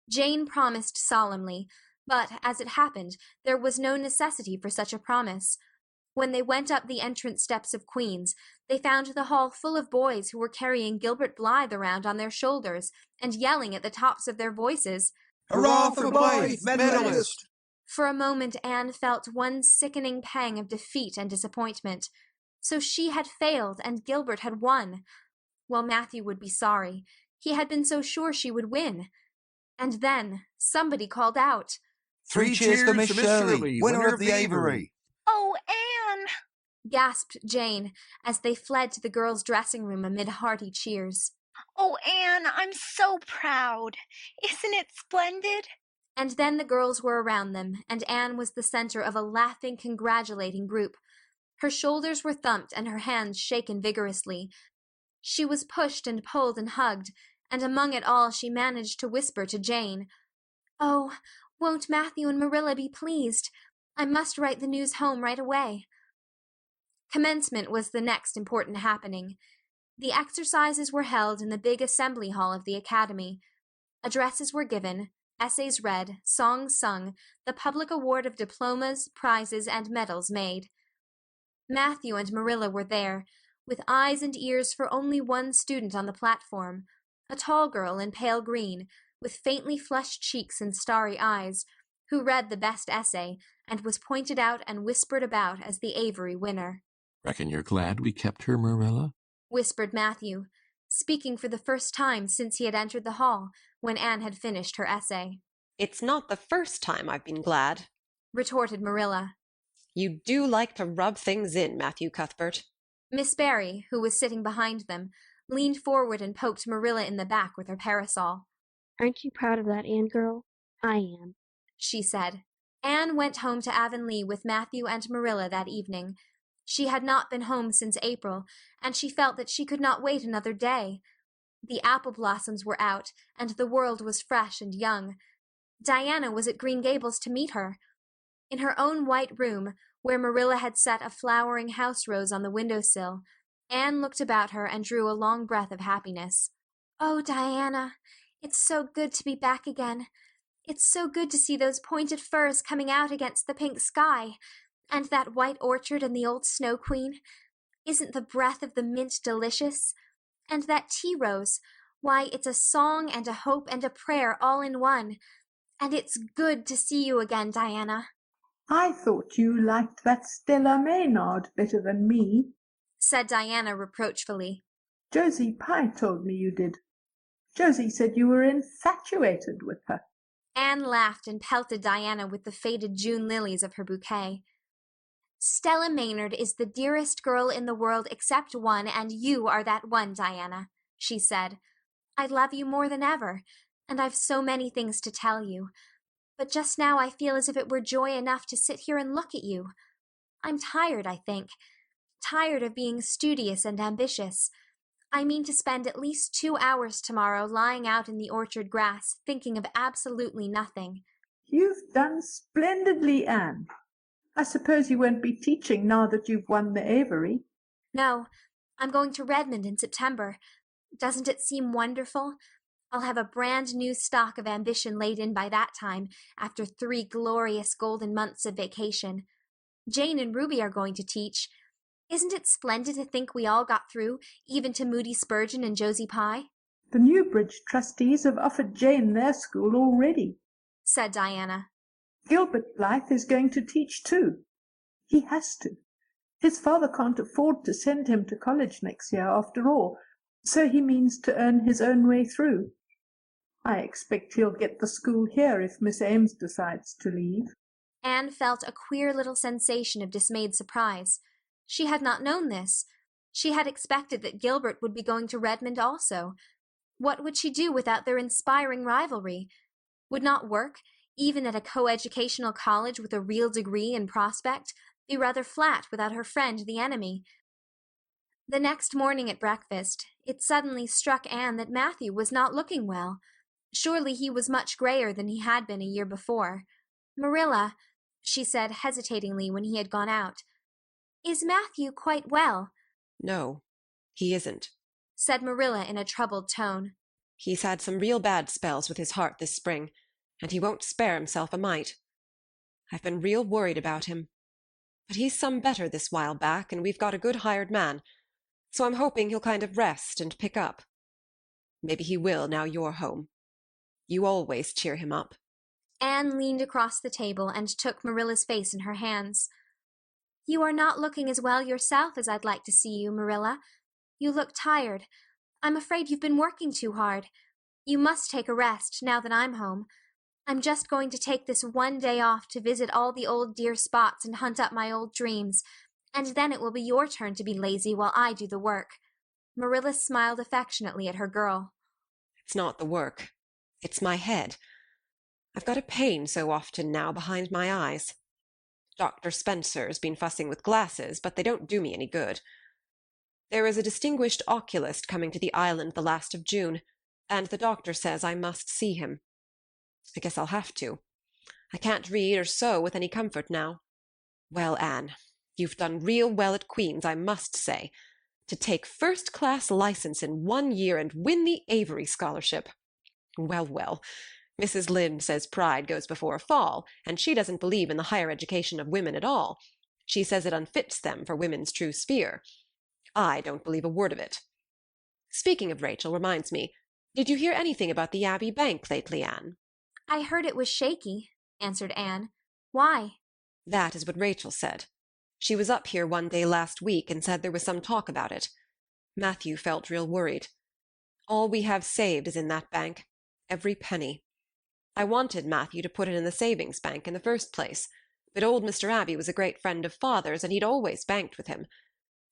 Jane promised solemnly, but, as it happened, there was no necessity for such a promise. When they went up the entrance steps of Queen's, they found the hall full of boys who were carrying Gilbert Blythe around on their shoulders and yelling at the tops of their voices, "Hurrah for Blythe, medalist!" For a moment Anne felt one sickening pang of defeat and disappointment. So she had failed, and Gilbert had won. Well, Matthew would be sorry. He had been so sure she would win. And then somebody called out, "Three cheers for Miss Shirley, winner of the Avery!" Oh, Anne! gasped Jane, as they fled to the girls' dressing room amid hearty cheers. Oh, Anne, I'm so proud. Isn't it splendid? And then the girls were around them, and Anne was the center of a laughing, congratulating group. Her shoulders were thumped and her hands shaken vigorously. She was pushed and pulled and hugged, and among it all she managed to whisper to Jane, "Oh, won't Matthew and Marilla be pleased? I must write the news home right away." Commencement was the next important happening. The exercises were held in the big assembly hall of the academy. Addresses were given, essays read, songs sung, the public award of diplomas, prizes, and medals made. Matthew and Marilla were there, with eyes and ears for only one student on the platform, a tall girl in pale green, with faintly flushed cheeks and starry eyes, who read the best essay, and was pointed out and whispered about as the Avery winner. "Reckon you're glad we kept her, Marilla?" whispered Matthew, speaking for the first time since he had entered the hall, when Anne had finished her essay. "It's not the first time I've been glad," retorted Marilla. "You do like to rub things in, Matthew Cuthbert." Miss Barry, who was sitting behind them, leaned forward and poked Marilla in the back with her parasol. "Aren't you proud of that, Anne girl? I am," she said. Anne went home to Avonlea with Matthew and Marilla that evening. She had not been home since April, and she felt that she could not wait another day. The apple blossoms were out, and the world was fresh and young. Diana was at Green Gables to meet her. In her own white room, where Marilla had set a flowering house rose on the window-sill, Anne looked about her and drew a long breath of happiness. "Oh, Diana, it's so good to be back again. It's so good to see those pointed firs coming out against the pink sky, and that white orchard and the old Snow Queen. Isn't the breath of the mint delicious? And that tea rose, why, it's a song and a hope and a prayer all in one. And it's good to see you again, Diana." I thought you liked that Stella Maynard better than me, said Diana reproachfully. Josie Pye told me you did. Josie said you were infatuated with her. Anne laughed and pelted Diana with the faded June lilies of her bouquet. "Stella Maynard is the dearest girl in the world except one, and you are that one, Diana," she said. "I love you more than ever, and I've so many things to tell you. But just now I feel as if it were joy enough to sit here and look at you. I'm tired, I think. Tired of being studious and ambitious. I mean to spend at least 2 hours tomorrow lying out in the orchard grass, thinking of absolutely nothing." You've done splendidly, Anne. I suppose you won't be teaching now that you've won the Avery. "No, I'm going to Redmond in September. Doesn't it seem wonderful? I'll have a brand new stock of ambition laid in by that time, after 3 glorious golden months of vacation. Jane and Ruby are going to teach. Isn't it splendid to think we all got through, even to Moody Spurgeon and Josie Pye?" The Newbridge trustees have offered Jane their school already, said Diana. Gilbert Blythe is going to teach too. He has to. His father can't afford to send him to college next year after all, so he means to earn his own way through. I expect he'll get the school here if Miss Ames decides to leave. Anne felt a queer little sensation of dismayed surprise. She had not known this. She had expected that Gilbert would be going to Redmond also. What would she do without their inspiring rivalry? Would not work, even at a coeducational college with a real degree in prospect, be rather flat without her friend the enemy? The next morning at breakfast, it suddenly struck Anne that Matthew was not looking well. Surely he was much grayer than he had been a year before. "Marilla," she said hesitatingly when he had gone out, "is Matthew quite well?" No, he isn't, said Marilla in a troubled tone. He's had some real bad spells with his heart this spring, and he won't spare himself a mite. I've been real worried about him. But he's some better this while back, and we've got a good hired man, so I'm hoping he'll kind of rest and pick up. Maybe he will now you're home. You always cheer him up." Anne leaned across the table and took Marilla's face in her hands. "You are not looking as well yourself as I'd like to see you, Marilla. You look tired. I'm afraid you've been working too hard. You must take a rest, now that I'm home. I'm just going to take this one day off to visit all the old dear spots and hunt up my old dreams, and then it will be your turn to be lazy while I do the work." Marilla smiled affectionately at her girl. "It's not the work. It's my head. I've got a pain so often now behind my eyes. Dr. Spencer's been fussing with glasses, but they don't do me any good. There is a distinguished oculist coming to the island the last of June, and the doctor says I must see him. I guess I'll have to. I can't read or sew with any comfort now. Well, Anne, you've done real well at Queen's, I must say. To take first-class license in 1 year and win the Avery scholarship. Well, well, Mrs. Lynde says pride goes before a fall, and she doesn't believe in the higher education of women at all. She says it unfits them for women's true sphere. I don't believe a word of it. Speaking of Rachel reminds me, did you hear anything about the Abbey Bank lately, Anne? "I heard it was shaky," answered Anne. "Why?" That is what Rachel said. She was up here one day last week and said there was some talk about it. Matthew felt real worried. All we have saved is in that bank, every penny. I wanted Matthew to put it in the savings bank in the first place, but old Mr. Abbey was a great friend of father's, and he'd always banked with him.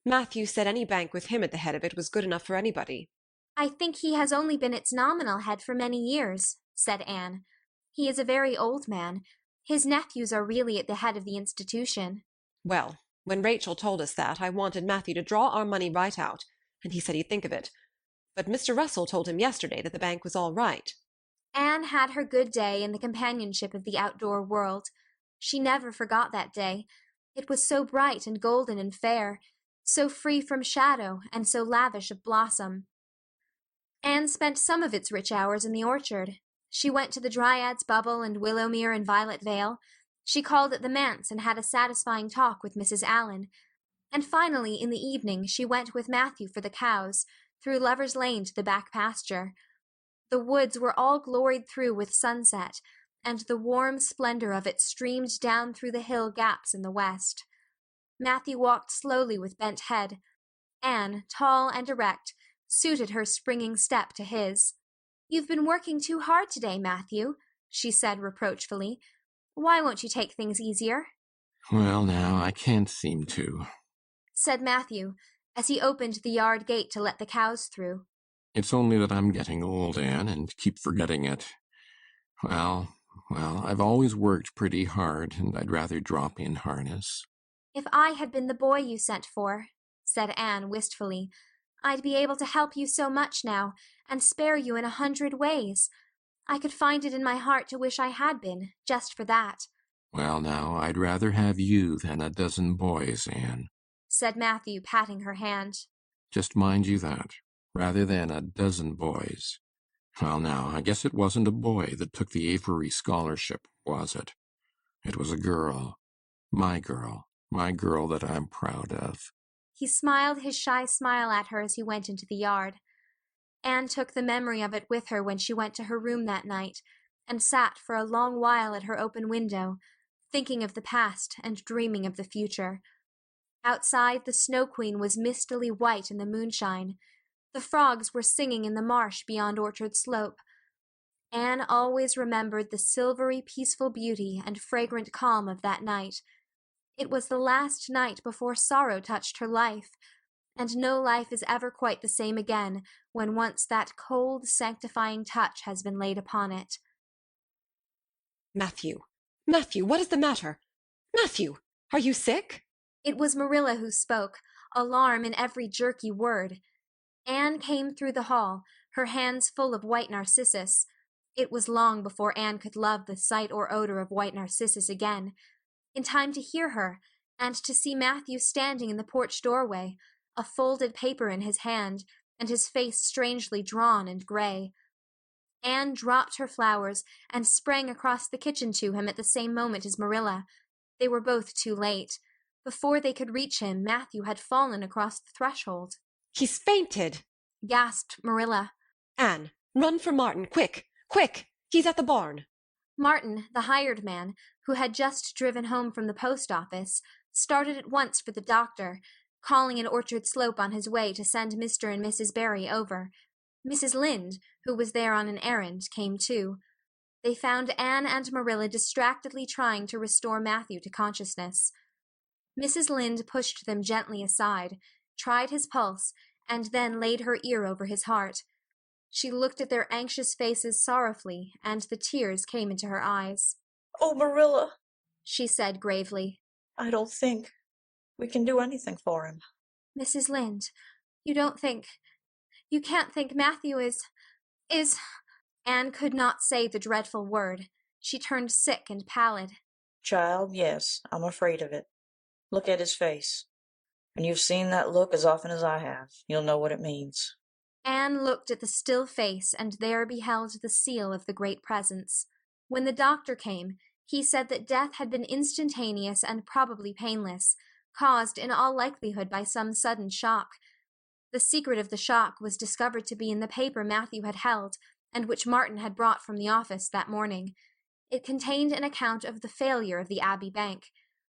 Matthew said any bank with him at the head of it was good enough for anybody. "I think he has only been its nominal head for many years," said Anne. "He is a very old man. His nephews are really at the head of the institution." Well, when Rachel told us that, I wanted Matthew to draw our money right out, and he said he'd think of it. But Mr. Russell told him yesterday that the bank was all right. Anne had her good day in the companionship of the outdoor world. She never forgot that day. It was so bright and golden and fair, so free from shadow and so lavish of blossom. Anne spent some of its rich hours in the orchard. She went to the Dryad's Bubble and Willowmere and Violet Vale. She called at the manse and had a satisfying talk with Mrs. Allan. And finally, in the evening, she went with Matthew for the cows, through Lover's Lane to the back pasture. The woods were all gloried through with sunset, and the warm splendor of it streamed down through the hill gaps in the west. Matthew walked slowly with bent head. Anne, tall and erect, suited her springing step to his. "You've been working too hard today, Matthew," she said reproachfully. "Why won't you take things easier?" Well, now, I can't seem to, said Matthew, as he opened the yard gate to let the cows through. It's only that I'm getting old, Anne, and keep forgetting it. Well, I've always worked pretty hard, and I'd rather drop in harness. "If I had been the boy you sent for," said Anne wistfully, "I'd be able to help you so much now, and spare you in 100 ways. I could find it in my heart to wish I had been, just for that." Well, now, I'd rather have you than a dozen boys, Anne, said Matthew, patting her hand. Just mind you that, rather than a dozen boys. Well, now, I guess it wasn't a boy that took the Avery scholarship, was it? It was a girl. My girl that I'm proud of. He smiled his shy smile at her as he went into the yard. Anne took the memory of it with her when she went to her room that night, and sat for a long while at her open window, thinking of the past and dreaming of the future. Outside, the Snow Queen was mistily white in the moonshine. The frogs were singing in the marsh beyond Orchard Slope. Anne always remembered the silvery, peaceful beauty and fragrant calm of that night. It was the last night before sorrow touched her life, and no life is ever quite the same again when once that cold, sanctifying touch has been laid upon it. Matthew, Matthew, what is the matter? Matthew, are you sick? It was Marilla who spoke, alarm in every jerky word. Anne came through the hall, her hands full of white narcissus. It was long before Anne could love the sight or odor of white narcissus again. In time to hear her, and to see Matthew standing in the porch doorway, a folded paper in his hand, and his face strangely drawn and gray. Anne dropped her flowers and sprang across the kitchen to him at the same moment as Marilla. They were both too late. Before they could reach him, Matthew had fallen across the threshold. He's fainted, gasped Marilla. Anne, run for Martin, quick, quick! He's at the barn. Martin, the hired man, who had just driven home from the post office, started at once for the doctor, calling at Orchard Slope on his way to send Mr. and Mrs. Barry over. Mrs. Lynde, who was there on an errand, came too. They found Anne and Marilla distractedly trying to restore Matthew to consciousness. Mrs. Lynde pushed them gently aside, tried his pulse, and then laid her ear over his heart. She looked at their anxious faces sorrowfully, and the tears came into her eyes. "Oh, Marilla," she said gravely, "I don't think we can do anything for him." "Mrs. Lynde, you can't think Matthew is... Anne could not say the dreadful word. She turned sick and pallid. "Child, yes, I'm afraid of it. Look at his face. And you've seen that look as often as I have. You'll know what it means." Anne looked at the still face and there beheld the seal of the Great Presence. When the doctor came, he said that death had been instantaneous and probably painless, caused in all likelihood by some sudden shock. The secret of the shock was discovered to be in the paper Matthew had held, and which Martin had brought from the office that morning. It contained an account of the failure of the Abbey Bank.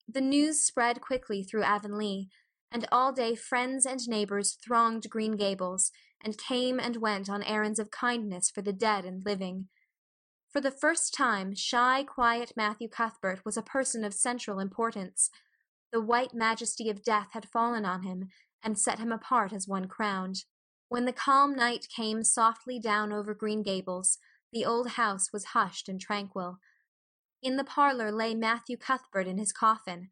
The news spread quickly through Avonlea, and all day friends and neighbors thronged Green Gables, and came and went on errands of kindness for the dead and living. For the first time, shy, quiet Matthew Cuthbert was a person of central importance. The white majesty of death had fallen on him, and set him apart as one crowned. When the calm night came softly down over Green Gables, the old house was hushed and tranquil. In the parlor lay Matthew Cuthbert in his coffin,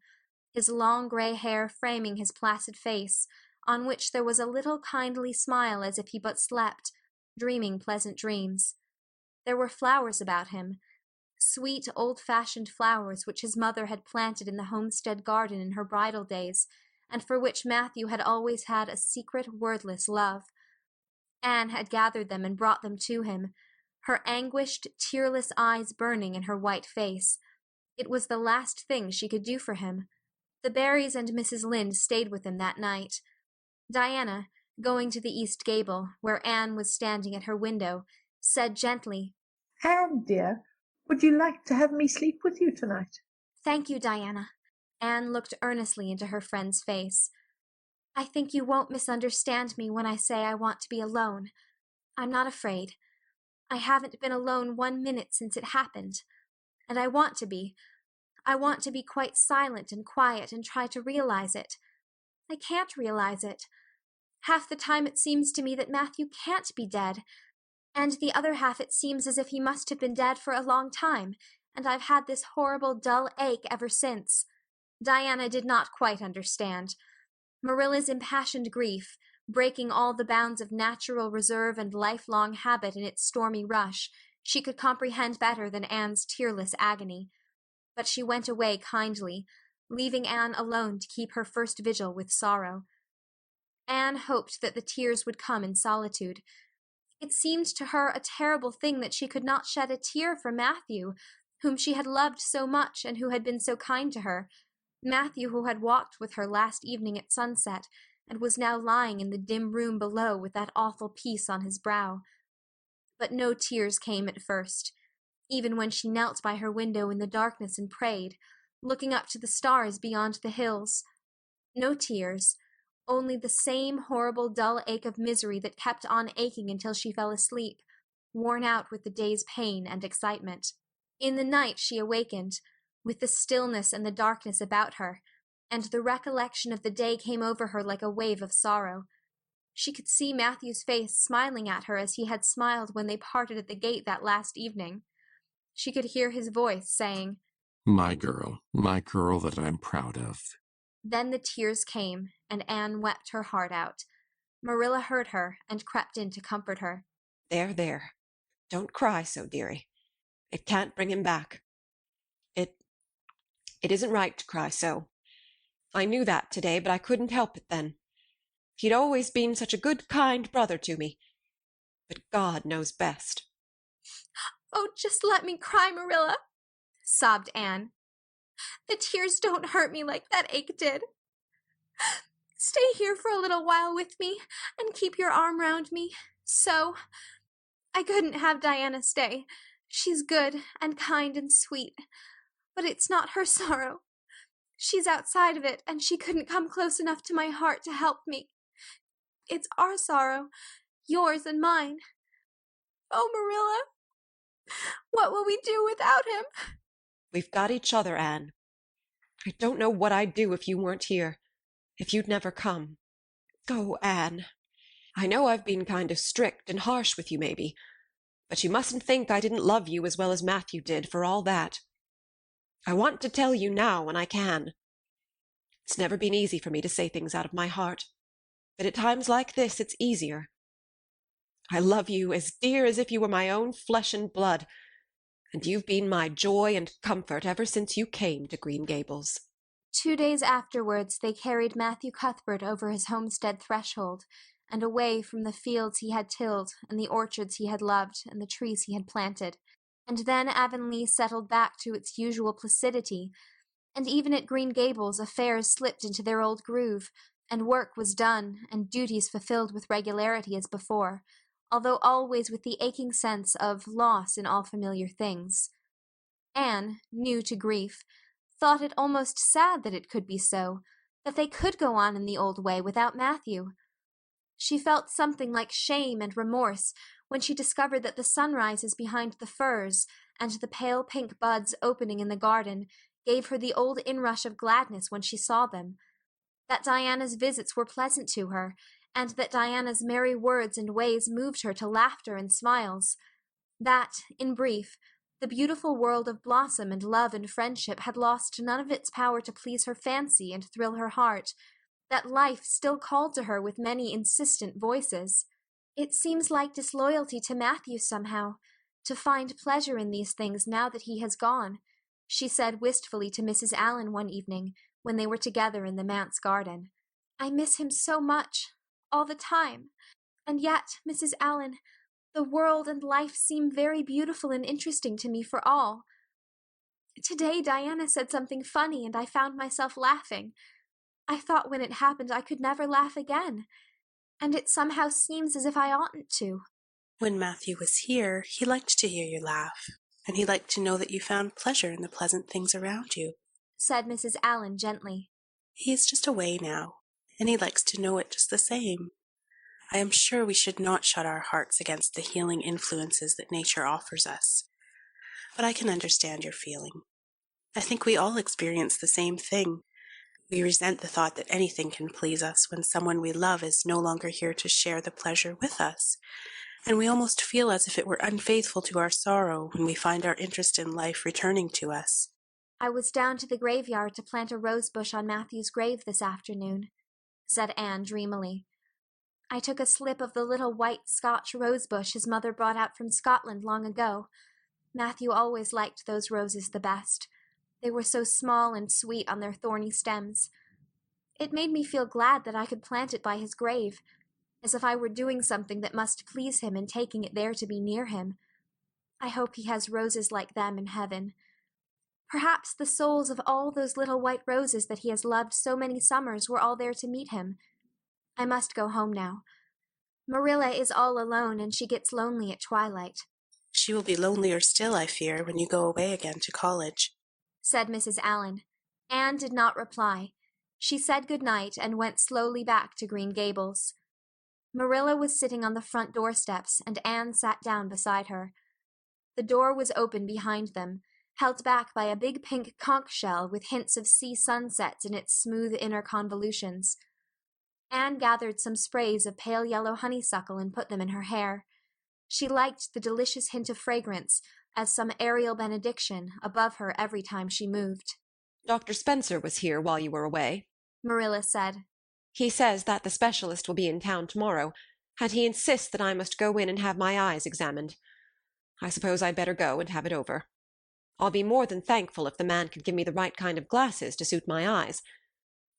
his long gray hair framing his placid face, on which there was a little kindly smile as if he but slept, dreaming pleasant dreams. There were flowers about him, sweet old-fashioned flowers which his mother had planted in the homestead garden in her bridal days, and for which Matthew had always had a secret, wordless love. Anne had gathered them and brought them to him, her anguished, tearless eyes burning in her white face. It was the last thing she could do for him. The Barrys and Mrs. Lynde stayed with him that night. Diana, going to the east gable, where Anne was standing at her window, said gently, "Anne, dear, would you like to have me sleep with you tonight?" "Thank you, Diana." Anne looked earnestly into her friend's face. "I think you won't misunderstand me when I say I want to be alone. I'm not afraid. I haven't been alone 1 minute since it happened. And I want to be. I want to be quite silent and quiet and try to realize it. I can't realize it. Half the time it seems to me that Matthew can't be dead, and the other half it seems as if he must have been dead for a long time, and I've had this horrible dull ache ever since." Diana did not quite understand. Marilla's impassioned grief, breaking all the bounds of natural reserve and lifelong habit in its stormy rush, she could comprehend better than Anne's tearless agony. But she went away kindly, leaving Anne alone to keep her first vigil with sorrow. Anne hoped that the tears would come in solitude. It seemed to her a terrible thing that she could not shed a tear for Matthew, whom she had loved so much and who had been so kind to her. Matthew, who had walked with her last evening at sunset, and was now lying in the dim room below with that awful peace on his brow. But no tears came at first, even when she knelt by her window in the darkness and prayed, looking up to the stars beyond the hills. No tears, only the same horrible dull ache of misery that kept on aching until she fell asleep, worn out with the day's pain and excitement. In the night she awakened, with the stillness and the darkness about her, and the recollection of the day came over her like a wave of sorrow. She could see Matthew's face smiling at her as he had smiled when they parted at the gate that last evening. She could hear his voice saying, my girl that I'm proud of. Then the tears came, and Anne wept her heart out. Marilla heard her and crept in to comfort her. There, there. Don't cry so, dearie. It can't bring him back. It isn't right to cry so. I knew that today, but I couldn't help it then. He'd always been such a good, kind brother to me. But God knows best. Oh, just let me cry, Marilla, sobbed Anne. The tears don't hurt me like that ache did. Stay here for a little while with me and keep your arm round me. So. I couldn't have Diana stay. She's good and kind and sweet. But it's not her sorrow. She's outside of it, and she couldn't come close enough to my heart to help me. It's our sorrow, yours and mine. Oh, Marilla, what will we do without him? We've got each other, Anne. I don't know what I'd do if you weren't here, if you'd never come. Oh, Anne, I know I've been kind of strict and harsh with you, maybe, but you mustn't think I didn't love you as well as Matthew did, for all that. I want to tell you now when I can. It's never been easy for me to say things out of my heart, but at times like this it's easier. I love you as dear as if you were my own flesh and blood, and you've been my joy and comfort ever since you came to Green Gables. 2 days afterwards they carried Matthew Cuthbert over his homestead threshold, and away from the fields he had tilled, and the orchards he had loved, and the trees he had planted. And then Avonlea settled back to its usual placidity, and even at Green Gables affairs slipped into their old groove, and work was done, and duties fulfilled with regularity as before, although always with the aching sense of loss in all familiar things. Anne, new to grief, thought it almost sad that it could be so, that they could go on in the old way without Matthew. She felt something like shame and remorse when she discovered that the sunrises behind the firs and the pale pink buds opening in the garden gave her the old inrush of gladness when she saw them, that Diana's visits were pleasant to her, and that Diana's merry words and ways moved her to laughter and smiles, that, in brief, the beautiful world of blossom and love and friendship had lost none of its power to please her fancy and thrill her heart, that life still called to her with many insistent voices. It seems like disloyalty to Matthew somehow, to find pleasure in these things now that he has gone, she said wistfully to Mrs. Allan one evening when they were together in the manse garden. I miss him so much, all the time. And yet, Mrs. Allan, the world and life seem very beautiful and interesting to me for all. Today Diana said something funny and I found myself laughing. I thought when it happened I could never laugh again, and it somehow seems as if I oughtn't to. When Matthew was here, he liked to hear you laugh, and he liked to know that you found pleasure in the pleasant things around you, said Mrs. Allan gently. He is just away now, and he likes to know it just the same. I am sure we should not shut our hearts against the healing influences that nature offers us, but I can understand your feeling. I think we all experience the same thing. We resent the thought that anything can please us when someone we love is no longer here to share the pleasure with us, and we almost feel as if it were unfaithful to our sorrow when we find our interest in life returning to us. I was down to the graveyard to plant a rose bush on Matthew's grave this afternoon, said Anne dreamily. I took a slip of the little white Scotch rose bush his mother brought out from Scotland long ago. Matthew always liked those roses the best. They were so small and sweet on their thorny stems. It made me feel glad that I could plant it by his grave, as if I were doing something that must please him in taking it there to be near him. I hope he has roses like them in heaven. Perhaps the souls of all those little white roses that he has loved so many summers were all there to meet him. I must go home now. Marilla is all alone and she gets lonely at twilight. She will be lonelier still, I fear, when you go away again to college, said Mrs. Allan. Anne did not reply. She said good night and went slowly back to Green Gables. Marilla was sitting on the front doorsteps and Anne sat down beside her. The door was open behind them, held back by a big pink conch shell with hints of sea sunsets in its smooth inner convolutions. Anne gathered some sprays of pale yellow honeysuckle and put them in her hair. She liked the delicious hint of fragrance, as some aerial benediction, above her every time she moved. Dr. Spencer was here while you were away, Marilla said. He says that the specialist will be in town tomorrow, and he insists that I must go in and have my eyes examined. I suppose I'd better go and have it over. I'll be more than thankful if the man can give me the right kind of glasses to suit my eyes.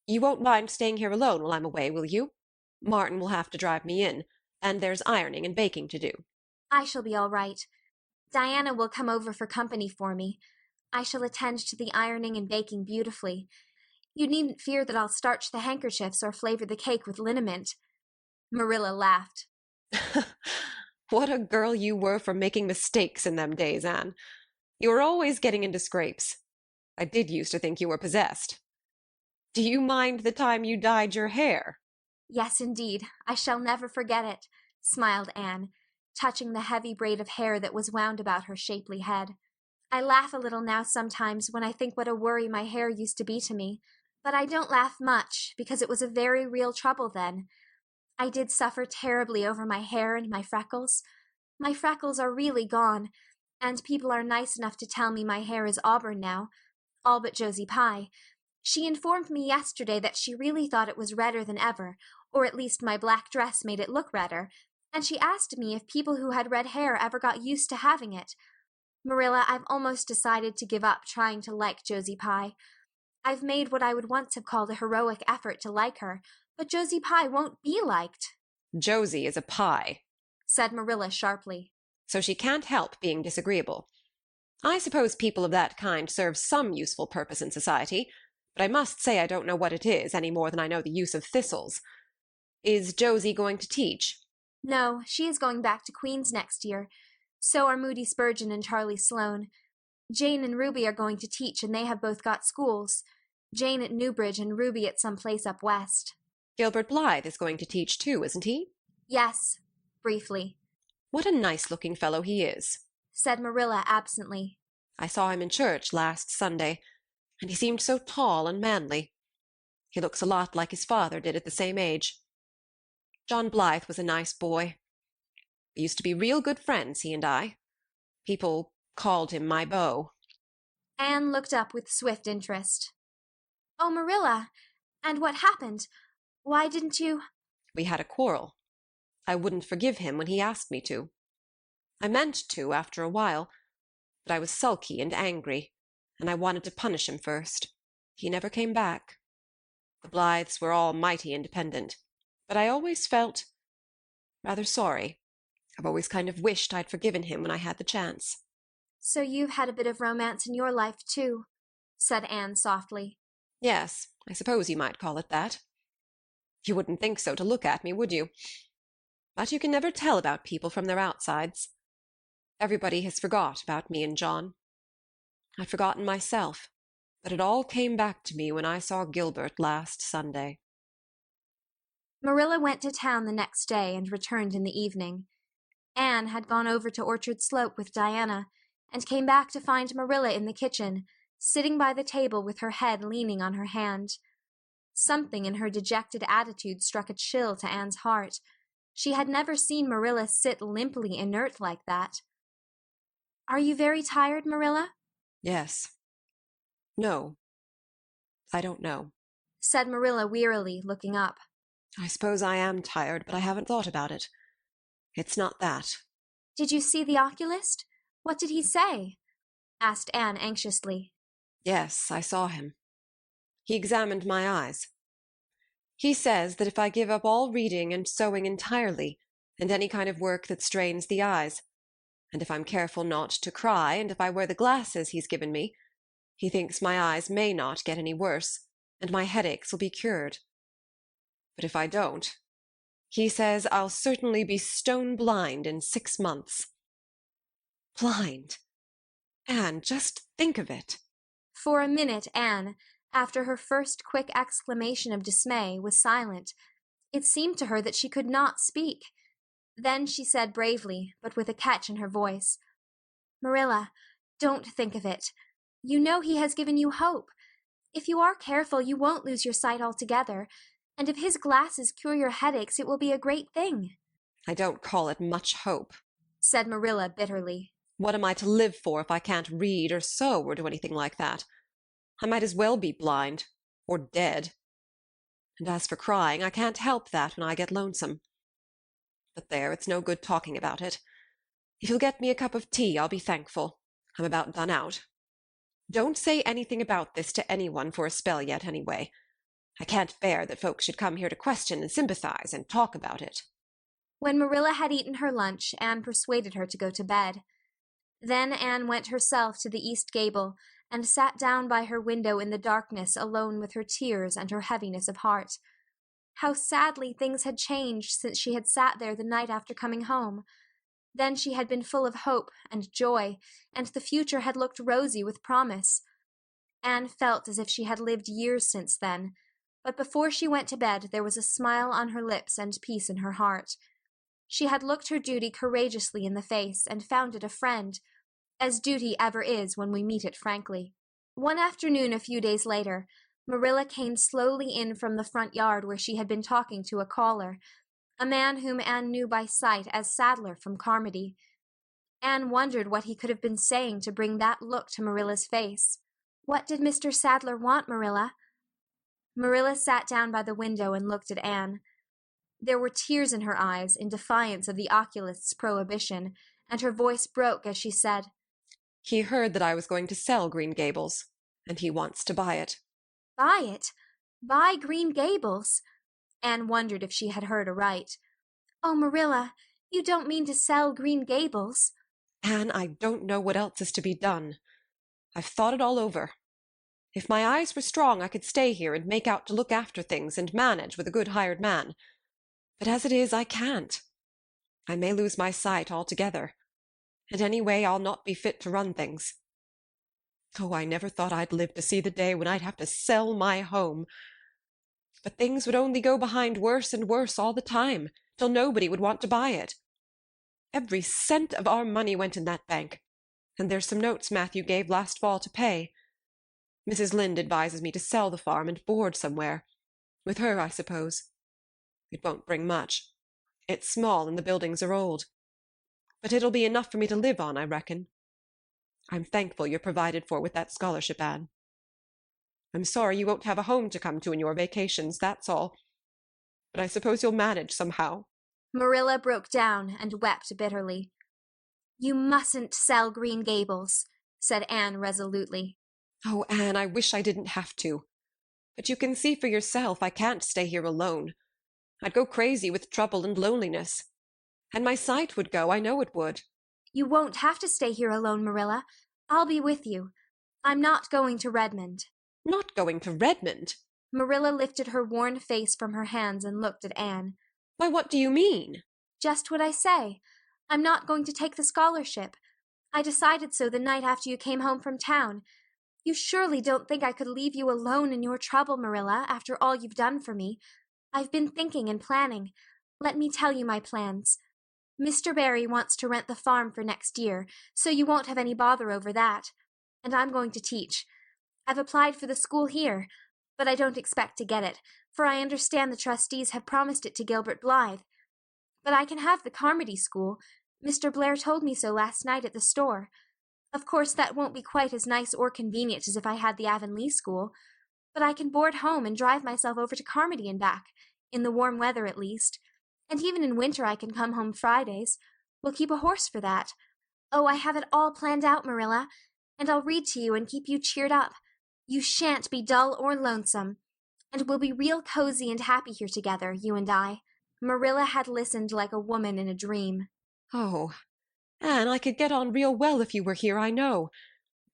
You won't mind staying here alone while I'm away, will you? Martin will have to drive me in, and there's ironing and baking to do. I shall be all right. Diana will come over for company for me. I shall attend to the ironing and baking beautifully. You needn't fear that I'll starch the handkerchiefs or flavor the cake with liniment. Marilla laughed. What a girl you were for making mistakes in them days, Anne. You were always getting into scrapes. I did used to think you were possessed. Do you mind the time you dyed your hair? Yes, indeed. I shall never forget it, smiled Anne, touching the heavy braid of hair that was wound about her shapely head. I laugh a little now sometimes when I think what a worry my hair used to be to me, but I don't laugh much because it was a very real trouble then. I did suffer terribly over my hair and my freckles. My freckles are really gone, and people are nice enough to tell me my hair is auburn now, all but Josie Pye. She informed me yesterday that she really thought it was redder than ever, or at least my black dress made it look redder, and she asked me if people who had red hair ever got used to having it. Marilla, I've almost decided to give up trying to like Josie Pye. I've made what I would once have called a heroic effort to like her, but Josie Pye won't be liked. Josie is a pie, said Marilla sharply. So she can't help being disagreeable. I suppose people of that kind serve some useful purpose in society, but I must say I don't know what it is any more than I know the use of thistles. Is Josie going to teach? No, she is going back to Queen's next year. So are Moody Spurgeon and Charlie Sloane. Jane and Ruby are going to teach, and they have both got schools. Jane at Newbridge and Ruby at some place up west. Gilbert Blythe is going to teach too, isn't he? Yes, briefly. What a nice-looking fellow he is, said Marilla absently. I saw him in church last Sunday, and he seemed so tall and manly. He looks a lot like his father did at the same age. John Blythe was a nice boy. We used to be real good friends, he and I. People called him my beau. Anne looked up with swift interest. Oh, Marilla, and what happened? Why didn't you— We had a quarrel. I wouldn't forgive him when he asked me to. I meant to after a while, but I was sulky and angry, and I wanted to punish him first. He never came back. The Blythes were all mighty independent, but I always felt rather sorry. I've always kind of wished I'd forgiven him when I had the chance. So you've had a bit of romance in your life, too, said Anne softly. Yes, I suppose you might call it that. You wouldn't think so to look at me, would you? But you can never tell about people from their outsides. Everybody has forgot about me and John. I'd forgotten myself, but it all came back to me when I saw Gilbert last Sunday. Marilla went to town the next day and returned in the evening. Anne had gone over to Orchard Slope with Diana, and came back to find Marilla in the kitchen, sitting by the table with her head leaning on her hand. Something in her dejected attitude struck a chill to Anne's heart. She had never seen Marilla sit limply inert like that. Are you very tired, Marilla? Yes. No. I don't know, said Marilla wearily, looking up. I suppose I am tired, but I haven't thought about it. It's not that. Did you see the oculist? What did he say? Asked Anne anxiously. Yes, I saw him. He examined my eyes. He says that if I give up all reading and sewing entirely, and any kind of work that strains the eyes, and if I'm careful not to cry, and if I wear the glasses he's given me, he thinks my eyes may not get any worse, and my headaches will be cured. But if I don't, he says I'll certainly be stone blind in 6 months. Blind! Anne, just think of it. For a minute, Anne, after her first quick exclamation of dismay, was silent. It seemed to her that she could not speak. Then she said bravely, but with a catch in her voice, Marilla, don't think of it. You know he has given you hope. If you are careful, you won't lose your sight altogether, and if his glasses cure your headaches, it will be a great thing." "I don't call it much hope," said Marilla bitterly. "What am I to live for if I can't read or sew or do anything like that? I might as well be blind, or dead. And as for crying, I can't help that when I get lonesome. But there, it's no good talking about it. If you'll get me a cup of tea, I'll be thankful. I'm about done out. Don't say anything about this to anyone for a spell yet, anyway. I can't bear that folks should come here to question and sympathize and talk about it." When Marilla had eaten her lunch, Anne persuaded her to go to bed. Then Anne went herself to the east gable and sat down by her window in the darkness alone with her tears and her heaviness of heart. How sadly things had changed since she had sat there the night after coming home. Then she had been full of hope and joy, and the future had looked rosy with promise. Anne felt as if she had lived years since then, but before she went to bed there was a smile on her lips and peace in her heart. She had looked her duty courageously in the face and found it a friend, as duty ever is when we meet it frankly. One afternoon a few days later, Marilla came slowly in from the front yard where she had been talking to a caller, a man whom Anne knew by sight as Sadler from Carmody. Anne wondered what he could have been saying to bring that look to Marilla's face. "What did Mr. Sadler want, Marilla?" Marilla sat down by the window and looked at Anne. There were tears in her eyes in defiance of the oculist's prohibition, and her voice broke as she said, "He heard that I was going to sell Green Gables, and he wants to buy it." "Buy it? Buy Green Gables?" Anne wondered if she had heard aright. "Oh, Marilla, you don't mean to sell Green Gables?" "Anne, I don't know what else is to be done. I've thought it all over. If my eyes were strong, I could stay here and make out to look after things and manage with a good hired man. But as it is, I can't. I may lose my sight altogether, and anyway, I'll not be fit to run things. Oh, I never thought I'd live to see the day when I'd have to sell my home. But things would only go behind worse and worse all the time, till nobody would want to buy it. Every cent of our money went in that bank, and there's some notes Matthew gave last fall to pay. Mrs. Lynde advises me to sell the farm and board somewhere. With her, I suppose. It won't bring much. It's small and the buildings are old. But it'll be enough for me to live on, I reckon. I'm thankful you're provided for with that scholarship, Anne. I'm sorry you won't have a home to come to in your vacations, that's all. But I suppose you'll manage somehow." Marilla broke down and wept bitterly. "You mustn't sell Green Gables," said Anne resolutely. "Oh, Anne, I wish I didn't have to. But you can see for yourself I can't stay here alone. I'd go crazy with trouble and loneliness. And my sight would go, I know it would." "You won't have to stay here alone, Marilla. I'll be with you. I'm not going to Redmond." "Not going to Redmond?" Marilla lifted her worn face from her hands and looked at Anne. "Why, what do you mean?" "Just what I say. I'm not going to take the scholarship. I decided so the night after you came home from town. You surely don't think I could leave you alone in your trouble, Marilla, after all you've done for me. I've been thinking and planning. Let me tell you my plans. Mr. Barry wants to rent the farm for next year, so you won't have any bother over that. And I'm going to teach. I've applied for the school here, but I don't expect to get it, for I understand the trustees have promised it to Gilbert Blythe. But I can have the Carmody school. Mr. Blair told me so last night at the store. Of course, that won't be quite as nice or convenient as if I had the Avonlea school, but I can board home and drive myself over to Carmody and back, in the warm weather at least. And even in winter I can come home Fridays. We'll keep a horse for that. Oh, I have it all planned out, Marilla, and I'll read to you and keep you cheered up. You shan't be dull or lonesome. And we'll be real cozy and happy here together, you and I." Marilla had listened like a woman in a dream. "Oh, Anne, I could get on real well if you were here, I know.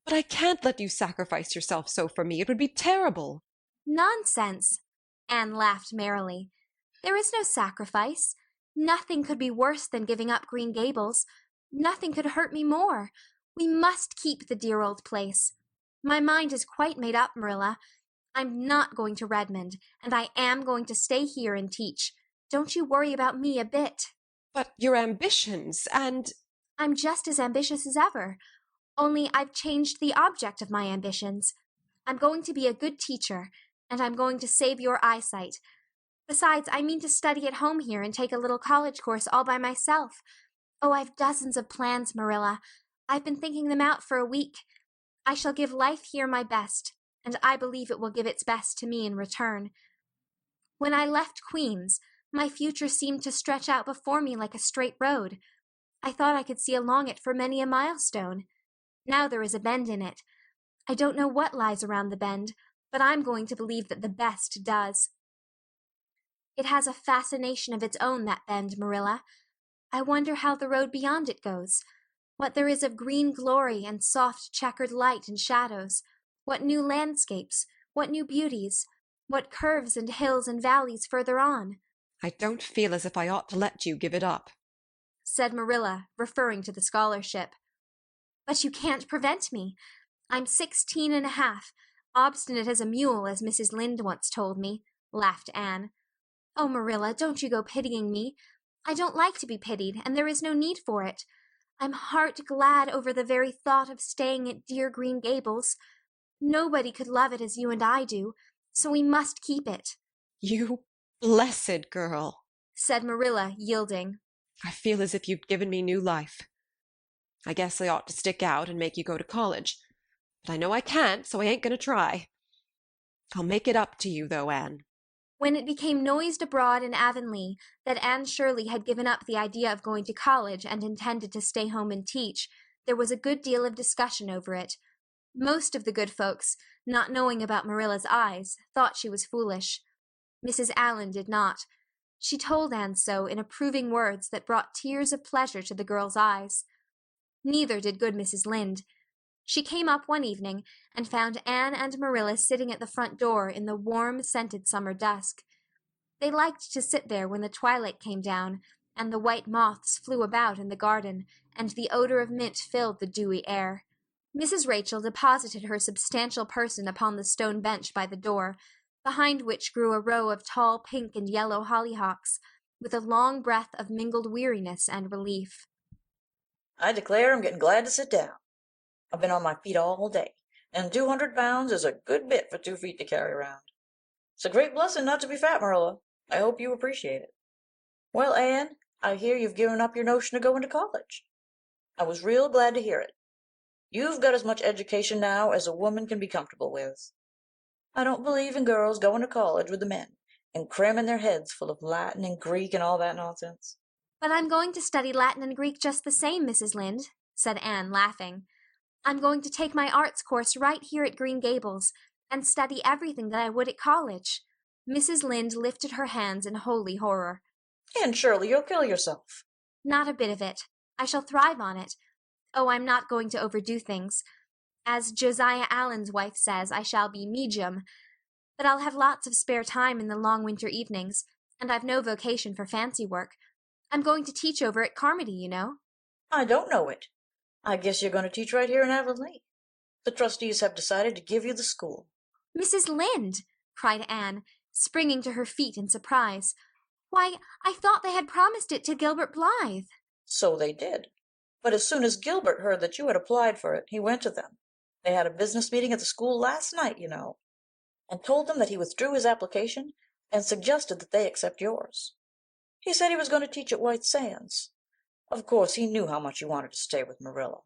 But I can't let you sacrifice yourself so for me. It would be terrible." "Nonsense!" Anne laughed merrily. "There is no sacrifice. Nothing could be worse than giving up Green Gables. Nothing could hurt me more. We must keep the dear old place. My mind is quite made up, Marilla. I'm not going to Redmond, and I am going to stay here and teach. Don't you worry about me a bit." "But your ambitions and—" "I'm just as ambitious as ever. Only I've changed the object of my ambitions. I'm going to be a good teacher, and I'm going to save your eyesight. Besides, I mean to study at home here and take a little college course all by myself. Oh, I've dozens of plans, Marilla. I've been thinking them out for a week. I shall give life here my best, and I believe it will give its best to me in return. When I left Queen's, my future seemed to stretch out before me like a straight road. I thought I could see along it for many a milestone. Now there is a bend in it. I don't know what lies around the bend, but I'm going to believe that the best does. It has a fascination of its own, that bend, Marilla. I wonder how the road beyond it goes, what there is of green glory and soft checkered light and shadows, what new landscapes, what new beauties, what curves and hills and valleys further on. I don't feel as if I ought to let you give it up, said Marilla, referring to the scholarship. But you can't prevent me. I'm 16 and a half, obstinate as a mule, as Mrs. Lynde once told me, laughed Anne. Oh, Marilla, don't you go pitying me. I don't like to be pitied, and there is no need for it. I'm heart glad over the very thought of staying at dear Green Gables. Nobody could love it as you and I do, so we must keep it. You blessed girl, said Marilla, yielding. I feel as if you'd given me new life. I guess I ought to stick out and make you go to college, but I know I can't, so I ain't going to try. I'll make it up to you, though, Anne. When it became noised abroad in Avonlea that Anne Shirley had given up the idea of going to college and intended to stay home and teach, there was a good deal of discussion over it. Most of the good folks, not knowing about Marilla's eyes, thought she was foolish. Mrs. Allan did not. She told Anne so in approving words that brought tears of pleasure to the girl's eyes. Neither did good Mrs. Lynde. She came up one evening and found Anne and Marilla sitting at the front door in the warm, scented summer dusk. They liked to sit there when the twilight came down, and the white moths flew about in the garden, and the odor of mint filled the dewy air. Mrs. Rachel deposited her substantial person upon the stone bench by the door, behind which grew a row of tall pink and yellow hollyhocks, with a long breath of mingled weariness and relief. I declare I'm getting glad to sit down. I've been on my feet all day, and 200 pounds is a good bit for 2 feet to carry around. It's a great blessing not to be fat, Marilla. I hope you appreciate it. Well, Anne, I hear you've given up your notion of going to college. I was real glad to hear it. You've got as much education now as a woman can be comfortable with. I don't believe in girls going to college with the men and cramming their heads full of Latin and Greek and all that nonsense. But I'm going to study Latin and Greek just the same, Mrs. Lynde, said Anne, laughing. I'm going to take my arts course right here at Green Gables and study everything that I would at college. Mrs. Lynde lifted her hands in holy horror. Anne Shirley, you'll kill yourself. Not a bit of it. I shall thrive on it. Oh, I'm not going to overdo things. As Josiah Allen's wife says, I shall be medium. But I'll have lots of spare time in the long winter evenings, and I've no vocation for fancy work. I'm going to teach over at Carmody, you know. I don't know it. I guess you're going to teach right here in Avonlea. The trustees have decided to give you the school. Mrs. Lynde, cried Anne, springing to her feet in surprise. Why, I thought they had promised it to Gilbert Blythe. So they did. But as soon as Gilbert heard that you had applied for it, he went to them. They had a business meeting at the school last night, you know, and told them that he withdrew his application and suggested that they accept yours. He said he was going to teach at White Sands. Of course, he knew how much you wanted to stay with Marilla.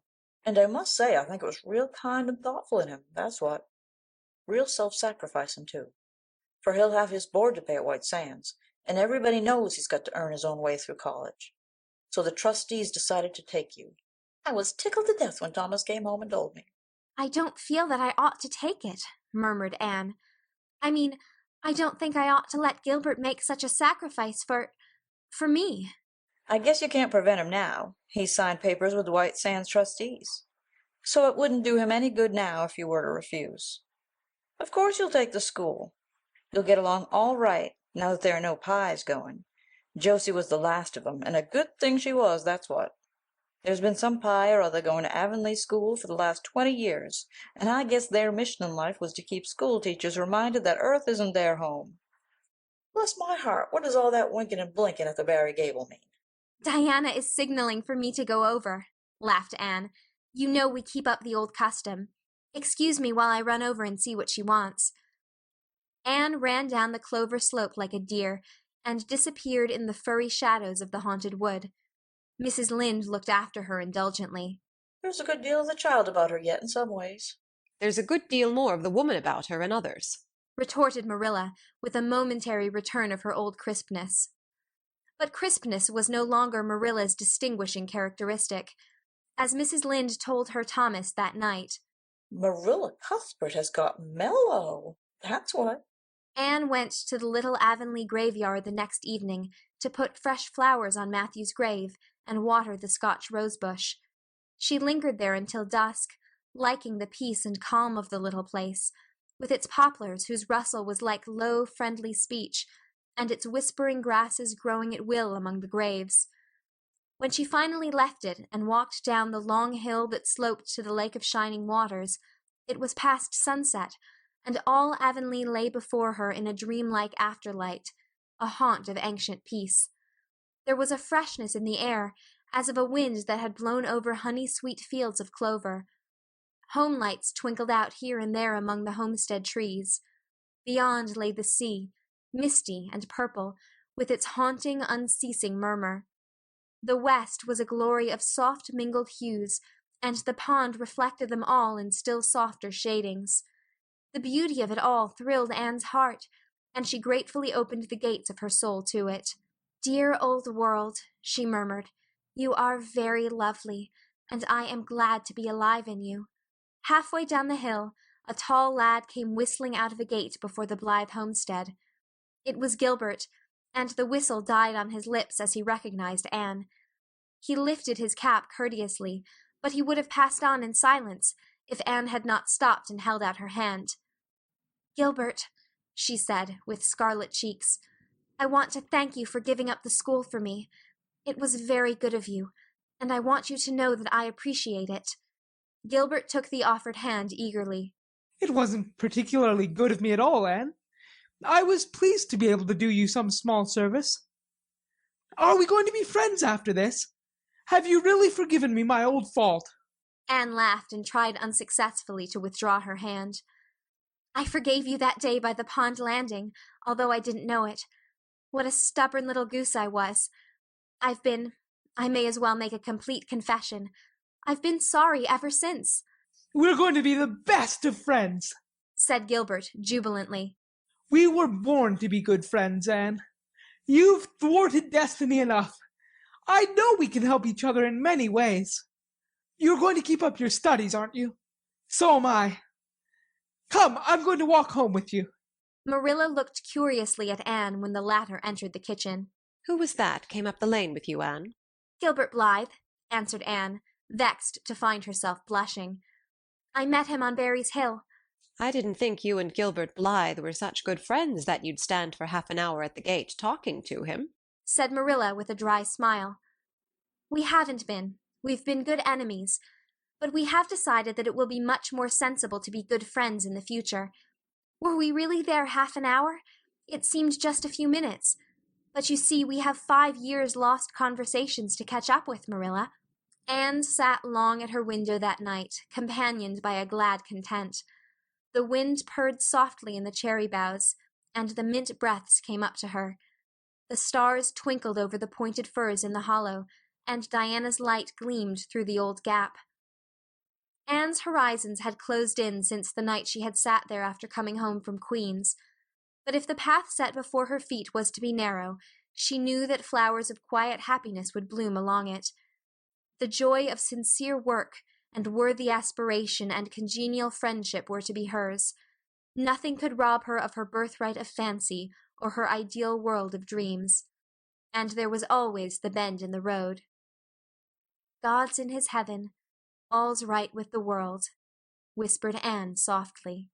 And I must say, I think it was real kind and thoughtful in him, that's what. Real self-sacrificing, too. For he'll have his board to pay at White Sands, and everybody knows he's got to earn his own way through college. So the trustees decided to take you. I was tickled to death when Thomas came home and told me. I don't feel that I ought to take it, murmured Anne. I mean, I don't think I ought to let Gilbert make such a sacrifice for me. I guess you can't prevent him now. He's signed papers with the White Sands trustees. So it wouldn't do him any good now if you were to refuse. Of course you'll take the school. You'll get along all right now that there are no pies going. Josie was the last of them, and a good thing she was, that's what. There's been some pie or other going to Avonlea School for the last 20 years, and I guess their mission in life was to keep school teachers reminded that Earth isn't their home. Bless my heart, what does all that winking and blinking at the Barry Gable mean? Diana is signaling for me to go over, laughed Anne. You know we keep up the old custom. Excuse me while I run over and see what she wants." Anne ran down the clover slope like a deer, and disappeared in the furry shadows of the haunted wood. Mrs. Lynde looked after her indulgently. "There's a good deal of the child about her yet in some ways." "There's a good deal more of the woman about her in others," retorted Marilla, with a momentary return of her old crispness. But crispness was no longer Marilla's distinguishing characteristic. As Mrs. Lynde told her Thomas that night, "Marilla Cuthbert has got mellow, that's what." Anne went to the little Avonlea graveyard the next evening to put fresh flowers on Matthew's grave and water the Scotch rosebush. She lingered there until dusk, liking the peace and calm of the little place, with its poplars whose rustle was like low, friendly speech, and its whispering grasses growing at will among the graves. When she finally left it and walked down the long hill that sloped to the Lake of Shining Waters, it was past sunset, and all Avonlea lay before her in a dreamlike afterlight, a haunt of ancient peace. There was a freshness in the air, as of a wind that had blown over honey-sweet fields of clover. Home lights twinkled out here and there among the homestead trees. Beyond lay the sea, misty and purple, with its haunting, unceasing murmur. The west was a glory of soft mingled hues, and the pond reflected them all in still softer shadings. The beauty of it all thrilled Anne's heart, and she gratefully opened the gates of her soul to it. "Dear old world," she murmured, "you are very lovely, and I am glad to be alive in you." Halfway down the hill, a tall lad came whistling out of a gate before the Blythe homestead. It was Gilbert, and the whistle died on his lips as he recognized Anne. He lifted his cap courteously, but he would have passed on in silence if Anne had not stopped and held out her hand. "Gilbert," she said, with scarlet cheeks, "I want to thank you for giving up the school for me. It was very good of you, and I want you to know that I appreciate it." Gilbert took the offered hand eagerly. "It wasn't particularly good of me at all, Anne. I was pleased to be able to do you some small service. Are we going to be friends after this? Have you really forgiven me my old fault?" Anne laughed and tried unsuccessfully to withdraw her hand. "I forgave you that day by the pond landing, although I didn't know it. What a stubborn little goose I was. I may as well make a complete confession. I've been sorry ever since." "We're going to be the best of friends," said Gilbert jubilantly. "We were born to be good friends, Anne. You've thwarted destiny enough. I know we can help each other in many ways. You're going to keep up your studies, aren't you? So am I. Come, I'm going to walk home with you." Marilla looked curiously at Anne when the latter entered the kitchen. "Who was that came up the lane with you, Anne?" "Gilbert Blythe," answered Anne, vexed to find herself blushing. "I met him on Barry's Hill." "I didn't think you and Gilbert Blythe were such good friends that you'd stand for half an hour at the gate talking to him," said Marilla with a dry smile. "We haven't been. We've been good enemies. But we have decided that it will be much more sensible to be good friends in the future. Were we really there half an hour? It seemed just a few minutes. But you see, we have 5 years' lost conversations to catch up with, Marilla." Anne sat long at her window that night, companioned by a glad content. The wind purred softly in the cherry boughs, and the mint breaths came up to her. The stars twinkled over the pointed firs in the hollow, and Diana's light gleamed through the old gap. Anne's horizons had closed in since the night she had sat there after coming home from Queen's. But if the path set before her feet was to be narrow, she knew that flowers of quiet happiness would bloom along it. The joy of sincere work and worthy aspiration and congenial friendship were to be hers. Nothing could rob her of her birthright of fancy or her ideal world of dreams. And there was always the bend in the road. "God's in his heaven. All's right with the world," whispered Anne softly.